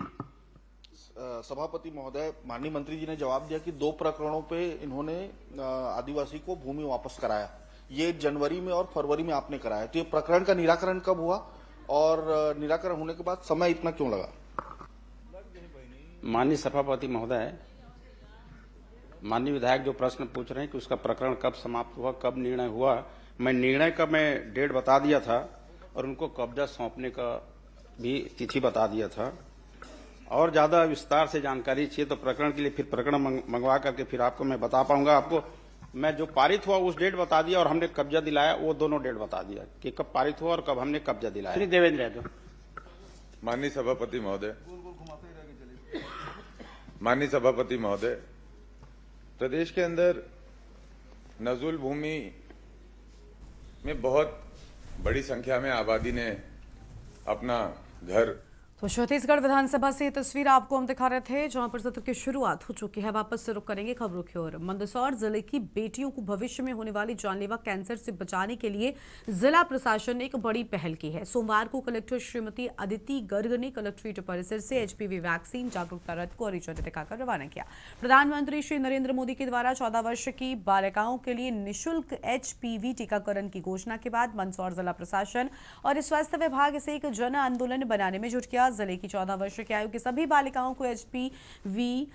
S21: सभापति महोदय, माननीय मंत्री जी ने जवाब दिया कि 2 प्रकरणों पे इन्होंने आदिवासी को भूमि वापस कराया। ये जनवरी में और फरवरी में आपने कराया, तो ये प्रकरण का निराकरण कब हुआ और निराकरण होने के बाद समय इतना क्यों लगा?
S15: माननीय सभापति महोदय, माननीय विधायक जो प्रश्न पूछ रहे हैं कि उसका प्रकरण कब समाप्त हुआ, कब निर्णय हुआ, मैं निर्णय का मैं डेट बता दिया था और उनको कब्जा सौंपने का भी तिथि बता दिया था। और ज्यादा विस्तार से जानकारी चाहिए तो प्रकरण के लिए फिर प्रकरण मंगवा करके फिर आपको मैं बता पाऊंगा। आपको मैं जो पारित हुआ उस डेट बता दिया और हमने कब्जा दिलाया वो दोनों डेट बता दिया कि कब पारित हुआ और कब हमने कब्जा दिलाया।
S20: श्री देवेंद्र यादव
S22: माननीय सभापति महोदय, माननीय सभापति महोदय, प्रदेश के अंदर नजूल भूमि में बहुत बड़ी संख्या में आबादी ने अपना घर।
S1: तो छत्तीसगढ़ विधानसभा से ये तस्वीर आपको हम दिखा रहे थे, जहां पर सत्र की शुरुआत हो चुकी है। वापस से रुख करेंगे खबरों की ओर। मंदसौर जिले की बेटियों को भविष्य में होने वाली जानलेवा कैंसर से बचाने के लिए जिला प्रशासन ने एक बड़ी पहल की है। सोमवार को कलेक्टर श्रीमती अदिति गर्ग ने कलेक्ट्रेट परिसर से एचपीवी वैक्सीन जागरूकता रथ को हरी झंडी दिखाकर रवाना किया। प्रधानमंत्री श्री नरेंद्र मोदी के द्वारा 14 वर्ष की बालिकाओं के लिए निःशुल्क एचपीवी टीकाकरण की घोषणा के बाद मंदसौर जिला प्रशासन और स्वास्थ्य विभाग इसे एक जन आंदोलन बनाने में जुट गया। जिले की 14 वर्ष की आयु की सभी बालिकाओं को एचपीवी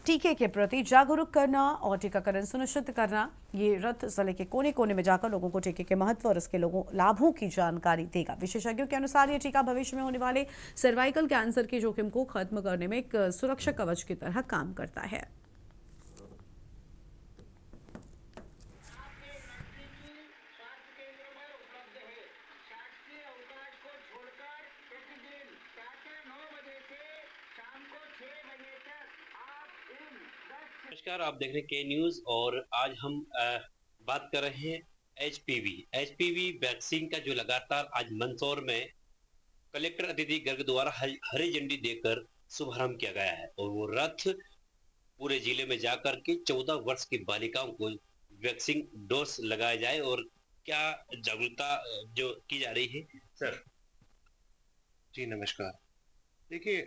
S1: टीके के प्रति जागरूक करना और टीकाकरण सुनिश्चित करना। ये रथ जिले के कोने कोने में जाकर लोगों को टीके के महत्व और इसके लाभों की जानकारी देगा। विशेषज्ञों के अनुसार ये टीका भविष्य में होने वाले सर्वाइकल कैंसर के जोखिम को खत्म करने में एक सुरक्षा कवच की तरह काम करता है।
S23: नमस्कार, आप देख रहे हैं के न्यूज और आज हम बात कर रहे हैं एचपीवी वैक्सीन का जो लगातार आज मंदसौर में कलेक्टर अदिति गर्ग द्वारा हरी झंडी देकर शुभारंभ किया गया है। और वो रथ पूरे जिले में जाकर के 14 वर्ष की बालिकाओं को वैक्सीन डोज लगाया जाए और क्या जागरूकता जो की जा रही है। सर
S24: जी नमस्कार। देखिए,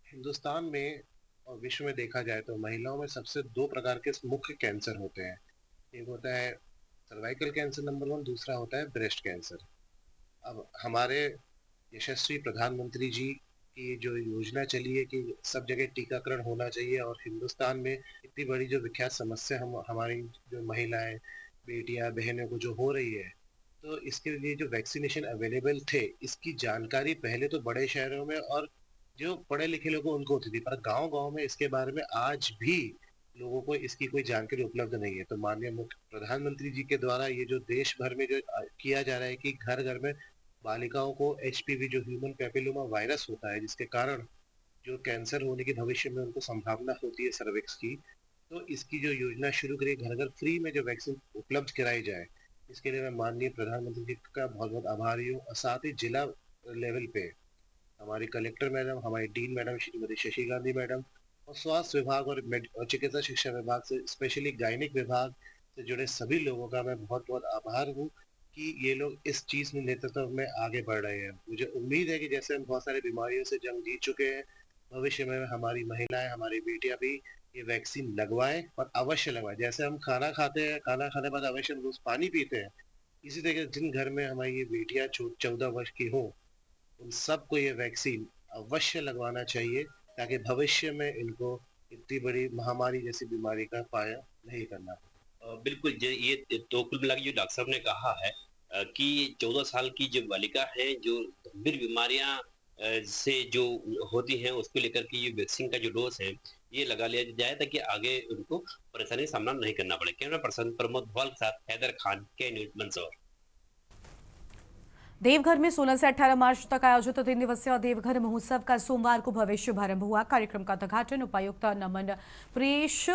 S24: हिंदुस्तान में और विश्व में देखा जाए तो महिलाओं में सबसे 2 प्रकार के मुख्य कैंसर होते हैं। एक होता है सर्वाइकल कैंसर नंबर 1, दूसरा होता है ब्रेस्ट कैंसर। अब हमारे यशस्वी प्रधानमंत्री जी की जो योजना चली है कि सब जगह टीकाकरण होना चाहिए और हिंदुस्तान में इतनी बड़ी जो विख्यात समस्या हमारी जो महिलाएं, बेटियां, बहनों को जो हो रही है, तो इसके लिए जो वैक्सीनेशन अवेलेबल थे इसकी जानकारी पहले तो बड़े शहरों में और जो पढ़े लिखे लोगों उनको होती थी, पर गांव-गांव में इसके बारे में आज भी लोगों को इसकी कोई जानकारी उपलब्ध नहीं है। तो माननीय मुख्य प्रधानमंत्री जी के द्वारा ये जो देश भर में जो किया जा रहा है कि घर घर में बालिकाओं को एचपीवी जो ह्यूमन पैपिलोमा वायरस होता है जिसके कारण जो कैंसर होने की भविष्य में उनको संभावना होती है सर्विक्स की, तो इसकी जो योजना शुरू करी, घर घर फ्री में जो वैक्सीन उपलब्ध कराई जाए, इसके लिए मैं माननीय प्रधानमंत्री जी का बहुत बहुत आभारी हूँ। और साथ ही जिला लेवल पे हमारी कलेक्टर मैडम, हमारी dean madam Shrimati Shashi Gandhi madam और स्वास्थ्य विभाग और चिकित्सा शिक्षा विभाग से स्पेशली गायनिक विभाग से जुड़े सभी लोगों का मैं बहुत बहुत आभार हूँ कि ये लोग इस चीज में नेतृत्व में आगे बढ़ रहे हैं। मुझे उम्मीद है कि जैसे हम बहुत सारी बीमारियों से जंग जीत चुके हैं, भविष्य में हमारी महिलाएं, हमारी बेटियां भी ये वैक्सीन लगवाएं और अवश्य लगवाएं। जैसे हम खाना खाते हैं, खाना खाने बाद अवश्य रोज पानी पीते हैं, इसी तरह जिन घर में हमारी ये बेटियां 14 वर्ष की हो, उन सबको ये वैक्सीन अवश्य लगवाना चाहिए ताकि भविष्य में इनको इतनी बड़ी महामारी जैसी बीमारी का पाया नहीं करना।
S23: बिल्कुल, ये तो कुल मिला के जो डॉक्टर साहब ने कहा है कि 14 साल की जो बालिका है जो गंभीर बीमारियां से जो होती हैं उसको लेकर के ये वैक्सीन का जो डोज है ये लगा लिया जाए ताकि आगे उनको परेशानी का सामना नहीं करना पड़े। कैमरा पर्सन प्रमोद भोल के साथ हैदर खान, के न्यूज मंदसौर।
S1: देवघर में 16 से 18 मार्च तक आयोजित 3 दिवसीय देवघर महोत्सव का सोमवार को भव्य शुभारंभ हुआ। कार्यक्रम का उद्घाटन उपायुक्त नमन प्रेश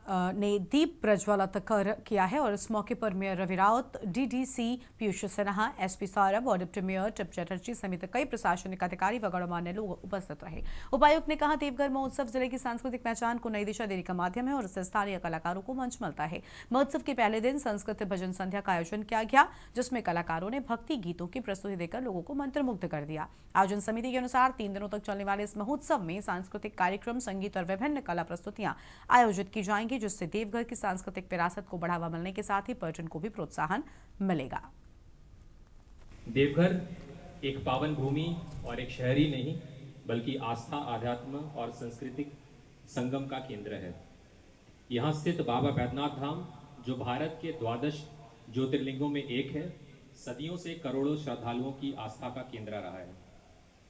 S1: ने दीप प्रज्वलित कर किया है और इस मौके पर mayor Ravi Raut, DDC Piyush Sinha, SP Saurabh और डिप्टी मेयर टिप चटर्जी समेत कई प्रशासनिक अधिकारी व गणमान्य लोग उपस्थित रहे। उपायुक्त ने कहा, देवघर महोत्सव जिले की सांस्कृतिक पहचान को नई दिशा देने का माध्यम है और इससे स्थानीय कलाकारों को मंच मिलता है। महोत्सव के पहले दिन संस्कृत भजन संध्या का आयोजन किया गया, जिसमें कलाकारों ने भक्ति गीतों की प्रस्तुति देकर लोगों को मंत्रमुग्ध कर दिया। आयोजन समिति के अनुसार 3 दिनों तक चलने वाले इस महोत्सव में सांस्कृतिक कार्यक्रम, संगीत और विभिन्न कला प्रस्तुतियां आयोजित की जाएंगी, जिससे देवघर की सांस्कृतिक विरासत को बढ़ावा मिलने के साथ ही पर्यटन को भी प्रोत्साहन मिलेगा।
S4: देवघर एक पावन भूमि और एक शहरी नहीं बल्कि आस्था, आध्यात्म और सांस्कृतिक संगम का केंद्र है। यहाँ स्थित बाबा बैद्यनाथ धाम, जो भारत के 12 ज्योतिर्लिंगों में एक है, सदियों से करोड़ों श्रद्धालुओं की आस्था का केंद्र रहा है।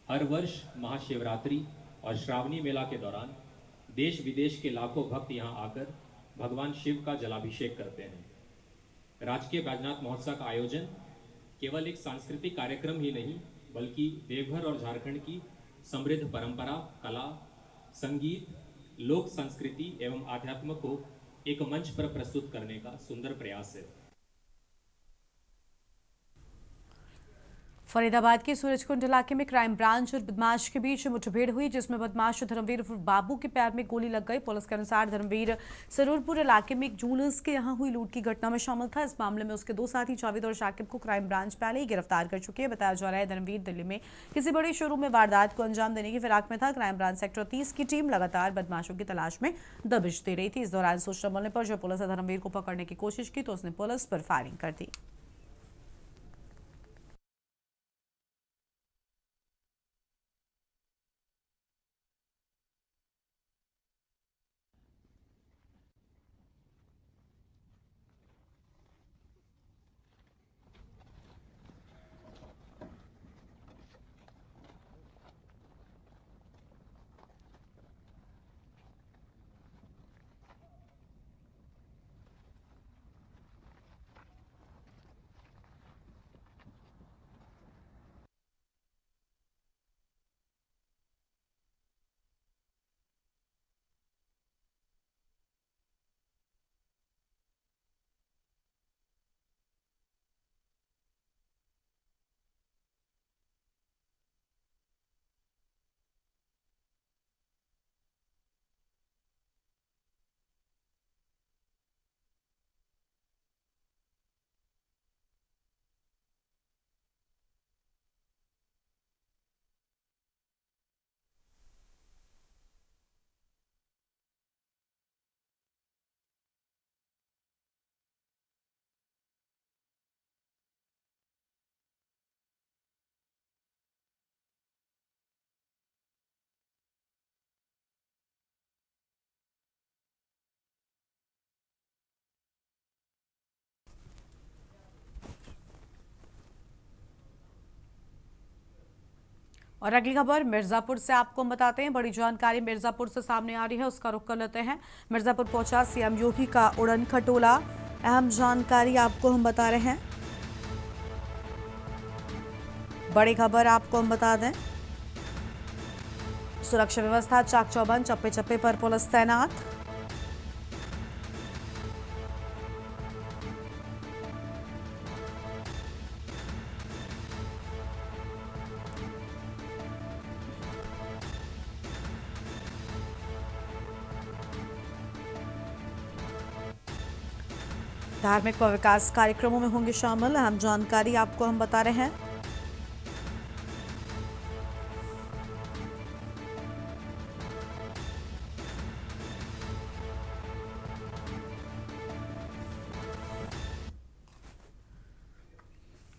S4: हर वर्ष महाशिवरात्रि और श्रावणी मेला के दौरान देश विदेश के लाखों भक्त यहाँ आकर भगवान शिव का जलाभिषेक करते हैं। राजकीय बैद्यनाथ महोत्सव का आयोजन केवल एक सांस्कृतिक कार्यक्रम ही नहीं बल्कि देवघर और झारखंड की समृद्ध परंपरा, कला, संगीत, लोक संस्कृति एवं आध्यात्म को एक मंच पर प्रस्तुत करने का सुंदर प्रयास है।
S1: फरीदाबाद के सूरजकुंड इलाके में क्राइम ब्रांच और बदमाश के बीच मुठभेड़ हुई, जिसमें बदमाश धर्मवीर बाबू के पैर में गोली लग गई। पुलिस के अनुसार धर्मवीर सरूरपुर इलाके में एक ज्वेलर्स के यहां हुई लूट की घटना में शामिल था। इस मामले में उसके 2 साथी जावेद और शाकिब को क्राइम ब्रांच पहले ही गिरफ्तार कर चुकी है। बताया जा रहा है धर्मवीर दिल्ली में किसी बड़े शोरूम में वारदात को अंजाम देने की फिराक में था। क्राइम ब्रांच सेक्टर 30 की टीम लगातार बदमाशों की तलाश में दबिश दे रही थी। इस दौरान सूचना मिलने पर जब पुलिस ने धर्मवीर को पकड़ने की कोशिश की तो उसने पुलिस पर फायरिंग कर दी। और अगली खबर मिर्जापुर से आपको हम बताते हैं। बड़ी जानकारी मिर्जापुर से सामने आ रही है, उसका रुख कर लेते हैं। मिर्जापुर पहुंचा सीएम योगी का उड़न खटोला। अहम जानकारी आपको हम बता रहे हैं। बड़ी खबर आपको हम बता दें, सुरक्षा व्यवस्था चाक चौबंद, चप्पे चप्पे पर पुलिस तैनात। धार्मिक व विकास कार्यक्रमों में होंगे शामिल। अहम जानकारी आपको हम बता रहे हैं।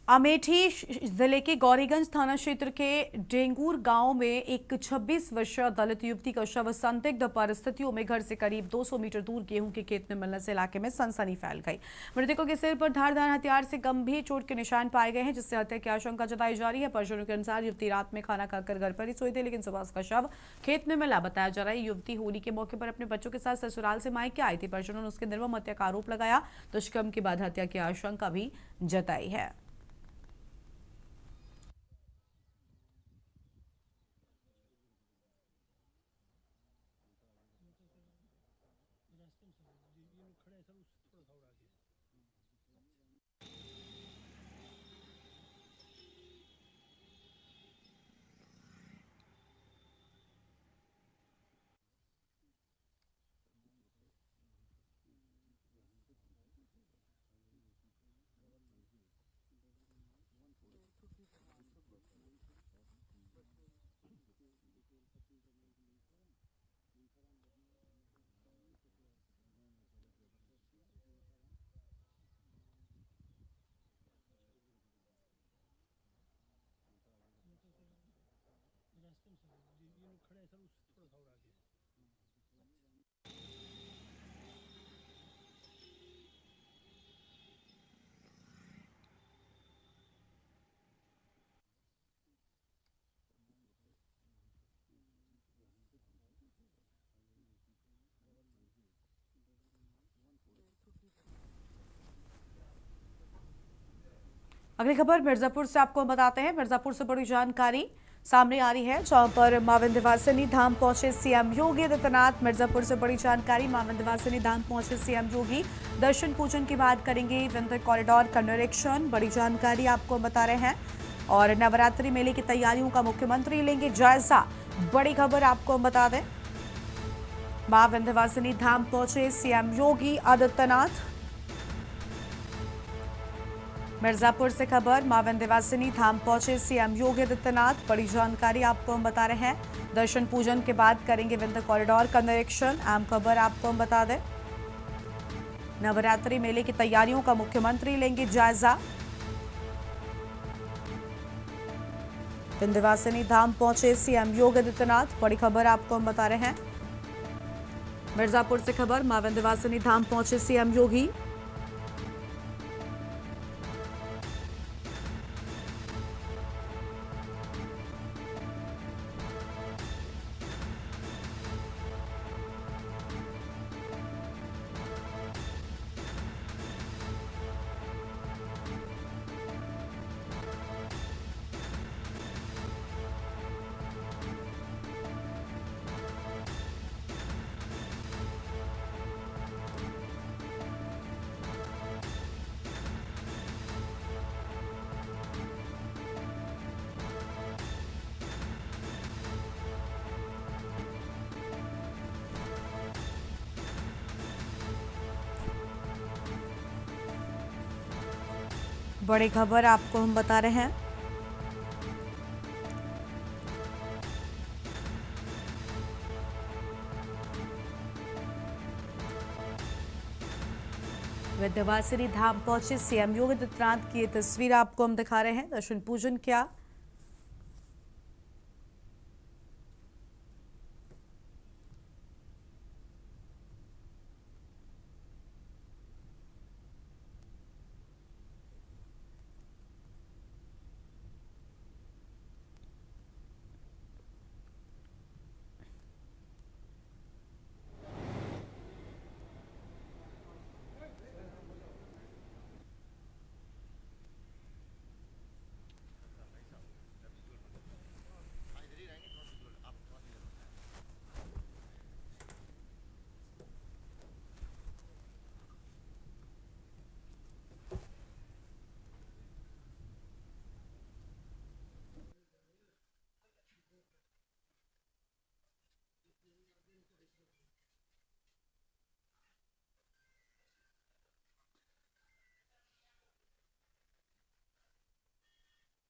S1: अमेठी जिले के गौरीगंज थाना क्षेत्र के डेंगूर गांव में एक 26 वर्षीय दलित युवती का शव संदिग्ध परिस्थितियों में घर से करीब 200 मीटर दूर गेहूं के खेत में मिलने से इलाके में सनसनी फैल गई। मृतकों के सिर पर धारदार हथियार से गंभीर चोट के निशान पाए गए हैं, जिससे हत्या की आशंका जताई जा रही है। परिजनों के अनुसार युवती रात में खाना खाकर घर पर ही सोई थी, लेकिन सुबह उसका शव खेत में मिला। बताया जा रहा है युवती होली के मौके पर अपने बच्चों के साथ ससुराल से मायके आई थी। परिजनों ने उसके निर्मम हत्या का आरोप लगाया। दुष्कर्म के बाद हत्या की आशंका भी जताई है। अगली खबर मिर्जापुर से आपको बताते हैं। मिर्जापुर से बड़ी जानकारी सामने आ रही है, जहां पर मां विंध्यवासिनी धाम पहुंचे सीएम योगी आदित्यनाथ। मिर्जापुर से बड़ी जानकारी, मां विंध्यवासिनी धाम पहुंचे सीएम योगी, दर्शन पूजन के बाद करेंगे विंध्य कॉरिडोर का निरीक्षण। बड़ी जानकारी आपको बता रहे हैं। और नवरात्रि मेले की तैयारियों का मुख्यमंत्री लेंगे जायजा। बड़ी खबर आपको बता दें, मां विंध्यवासिनी धाम पहुंचे सीएम योगी आदित्यनाथ। मिर्जापुर से खबर, मां विंध्यवासिनी धाम पहुंचे सीएम योगी आदित्यनाथ। बड़ी जानकारी आपको हम बता रहे हैं। दर्शन पूजन के बाद करेंगे विंध्य कॉरिडोर का निरीक्षण। अहम खबर आपको हम बता दें, नवरात्रि मेले की तैयारियों का मुख्यमंत्री लेंगे जायजा। विंध्यवासिनी धाम पहुंचे सीएम योगी आदित्यनाथ। बड़ी खबर आपको हम बता रहे हैं। मिर्जापुर से खबर, मां विंध्यवासिनी धाम पहुंचे सीएम योगी। बड़ी खबर आपको हम बता रहे हैं। विंध्यवासिनी धाम पहुंचे सीएम योगी आदित्यनाथ की ये तस्वीर आपको हम दिखा रहे हैं। दर्शन पूजन किया।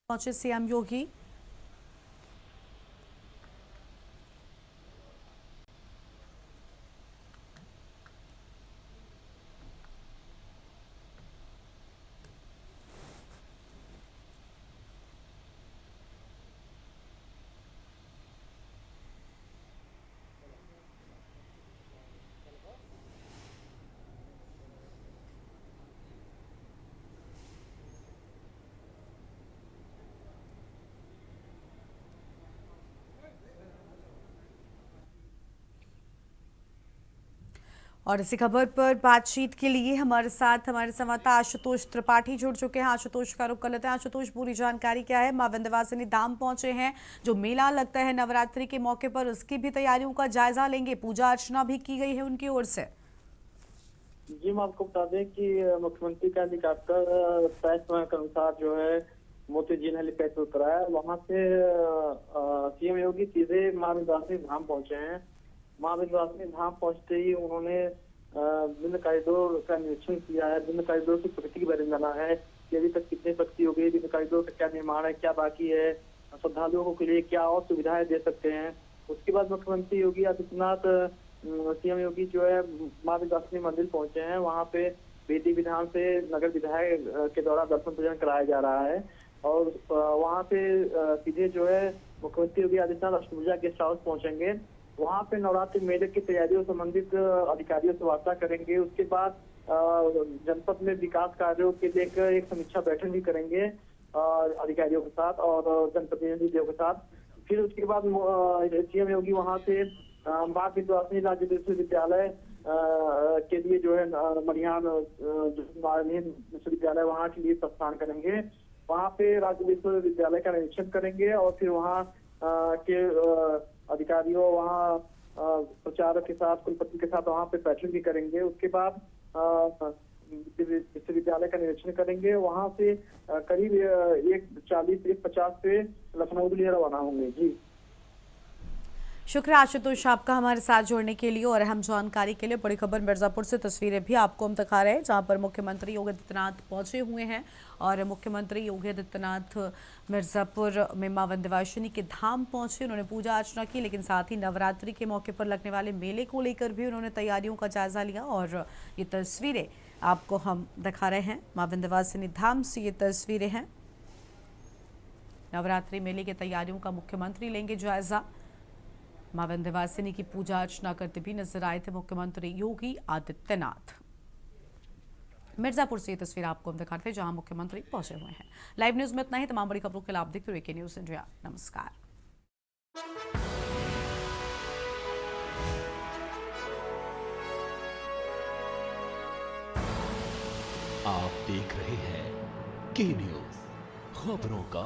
S1: पहुंचे सीएम योगी। और इसी खबर पर बातचीत के लिए हमारे साथ हमारे संवाददाता आशुतोष त्रिपाठी जुड़ चुके हैं। आशुतोष का रुख कर लेते हैं। आशुतोष, पूरी जानकारी क्या है? मां विंध्यवासिनी धाम पहुंचे हैं, जो मेला लगता है नवरात्रि के मौके पर, उसकी भी तैयारियों का जायजा लेंगे। पूजा अर्चना भी की गई है उनकी ओर से।
S5: जी हम आपको बता दें कि मुख्यमंत्री का हेलीकॉप्टर तय समय के अनुसार जो है मोती झील हेलीपैड पर उतरा है। वहाँ से सीएम योगी सीधे माँ विंध्यवासिनी धाम पहुंचे हैं। माँ विंध्यवासिनी धाम पहुंचते ही उन्होंने विभिन्न कॉरिडोर का निरीक्षण किया है। विभिन्न कॉरिडोर की प्रगति के बारे में जाना है कि अभी तक कितनी प्रगति हो गई, विभिन्न कॉरिडोर का क्या निर्माण है, क्या बाकी है, श्रद्धालुओं के लिए क्या और सुविधाएं दे सकते हैं। उसके बाद मुख्यमंत्री योगी आदित्यनाथ सीएम योगी जो है माँ विंध्यवासिनी मंदिर पहुंचे हैं। वहाँ पे विधि विधान से नगर विधायक के द्वारा दर्शन पूजन कराया जा रहा है और वहाँ पे सीधे जो है मुख्यमंत्री योगी आदित्यनाथ अष्टभुजा गेस्ट हाउस पहुंचेंगे। वहाँ पे नवरात्रि मेले की तैयारियों से संबंधित अधिकारियों से वार्ता करेंगे। उसके बाद जनपद में विकास कार्यों के लेकर एक समीक्षा बैठक भी करेंगे अधिकारियों के साथ और जनप्रतिनिधियों के साथ। फिर उसके बाद सीएम योगी वहाँ से माँ विंध्यवासिनी राज्य विश्वविद्यालय के लिए जो है मरियान विश्वविद्यालय वहाँ के लिए प्रस्थान करेंगे। वहाँ पे राज्य विश्वविद्यालय का निरीक्षण करेंगे और फिर वहाँ के अधिकारियों, वहाँ प्रचारक के साथ, कुलपति के साथ वहाँ पे बैठक भी करेंगे। उसके बाद विश्वविद्यालय का निरीक्षण करेंगे। वहाँ से करीब 1:40-1:50 पे लखनऊ के लिए रवाना होंगे। जी
S1: शुक्रिया आशुतोष आपका हमारे साथ जुड़ने के लिए और अहम जानकारी के लिए। बड़ी खबर मिर्जापुर से तस्वीरें भी आपको हम दिखा रहे हैं जहां पर मुख्यमंत्री योगी आदित्यनाथ पहुंचे हुए हैं और मुख्यमंत्री योगी आदित्यनाथ मिर्जापुर में मां विंध्यवासिनी के धाम पहुंचे। उन्होंने पूजा अर्चना की, लेकिन साथ ही नवरात्रि के मौके पर लगने वाले मेले को लेकर भी उन्होंने तैयारियों का जायजा लिया और ये तस्वीरें आपको हम दिखा रहे हैं। मां विंध्यवासिनी धाम से ये तस्वीरें हैं। नवरात्रि मेले की तैयारियों का मुख्यमंत्री लेंगे जायजा। मां विंध्यवासिनी की पूजा अर्चना करते भी नजर आए थे मुख्यमंत्री योगी आदित्यनाथ। मिर्जापुर से ये तस्वीर आपको हम दिखाते हैं जहां मुख्यमंत्री पहुंचे हुए हैं। लाइव न्यूज में इतना ही। तमाम बड़ी खबरों के लिए आप देखते रहिए न्यूज इंडिया। नमस्कार।
S2: आप देख रहे हैं के न्यूज, खबरों का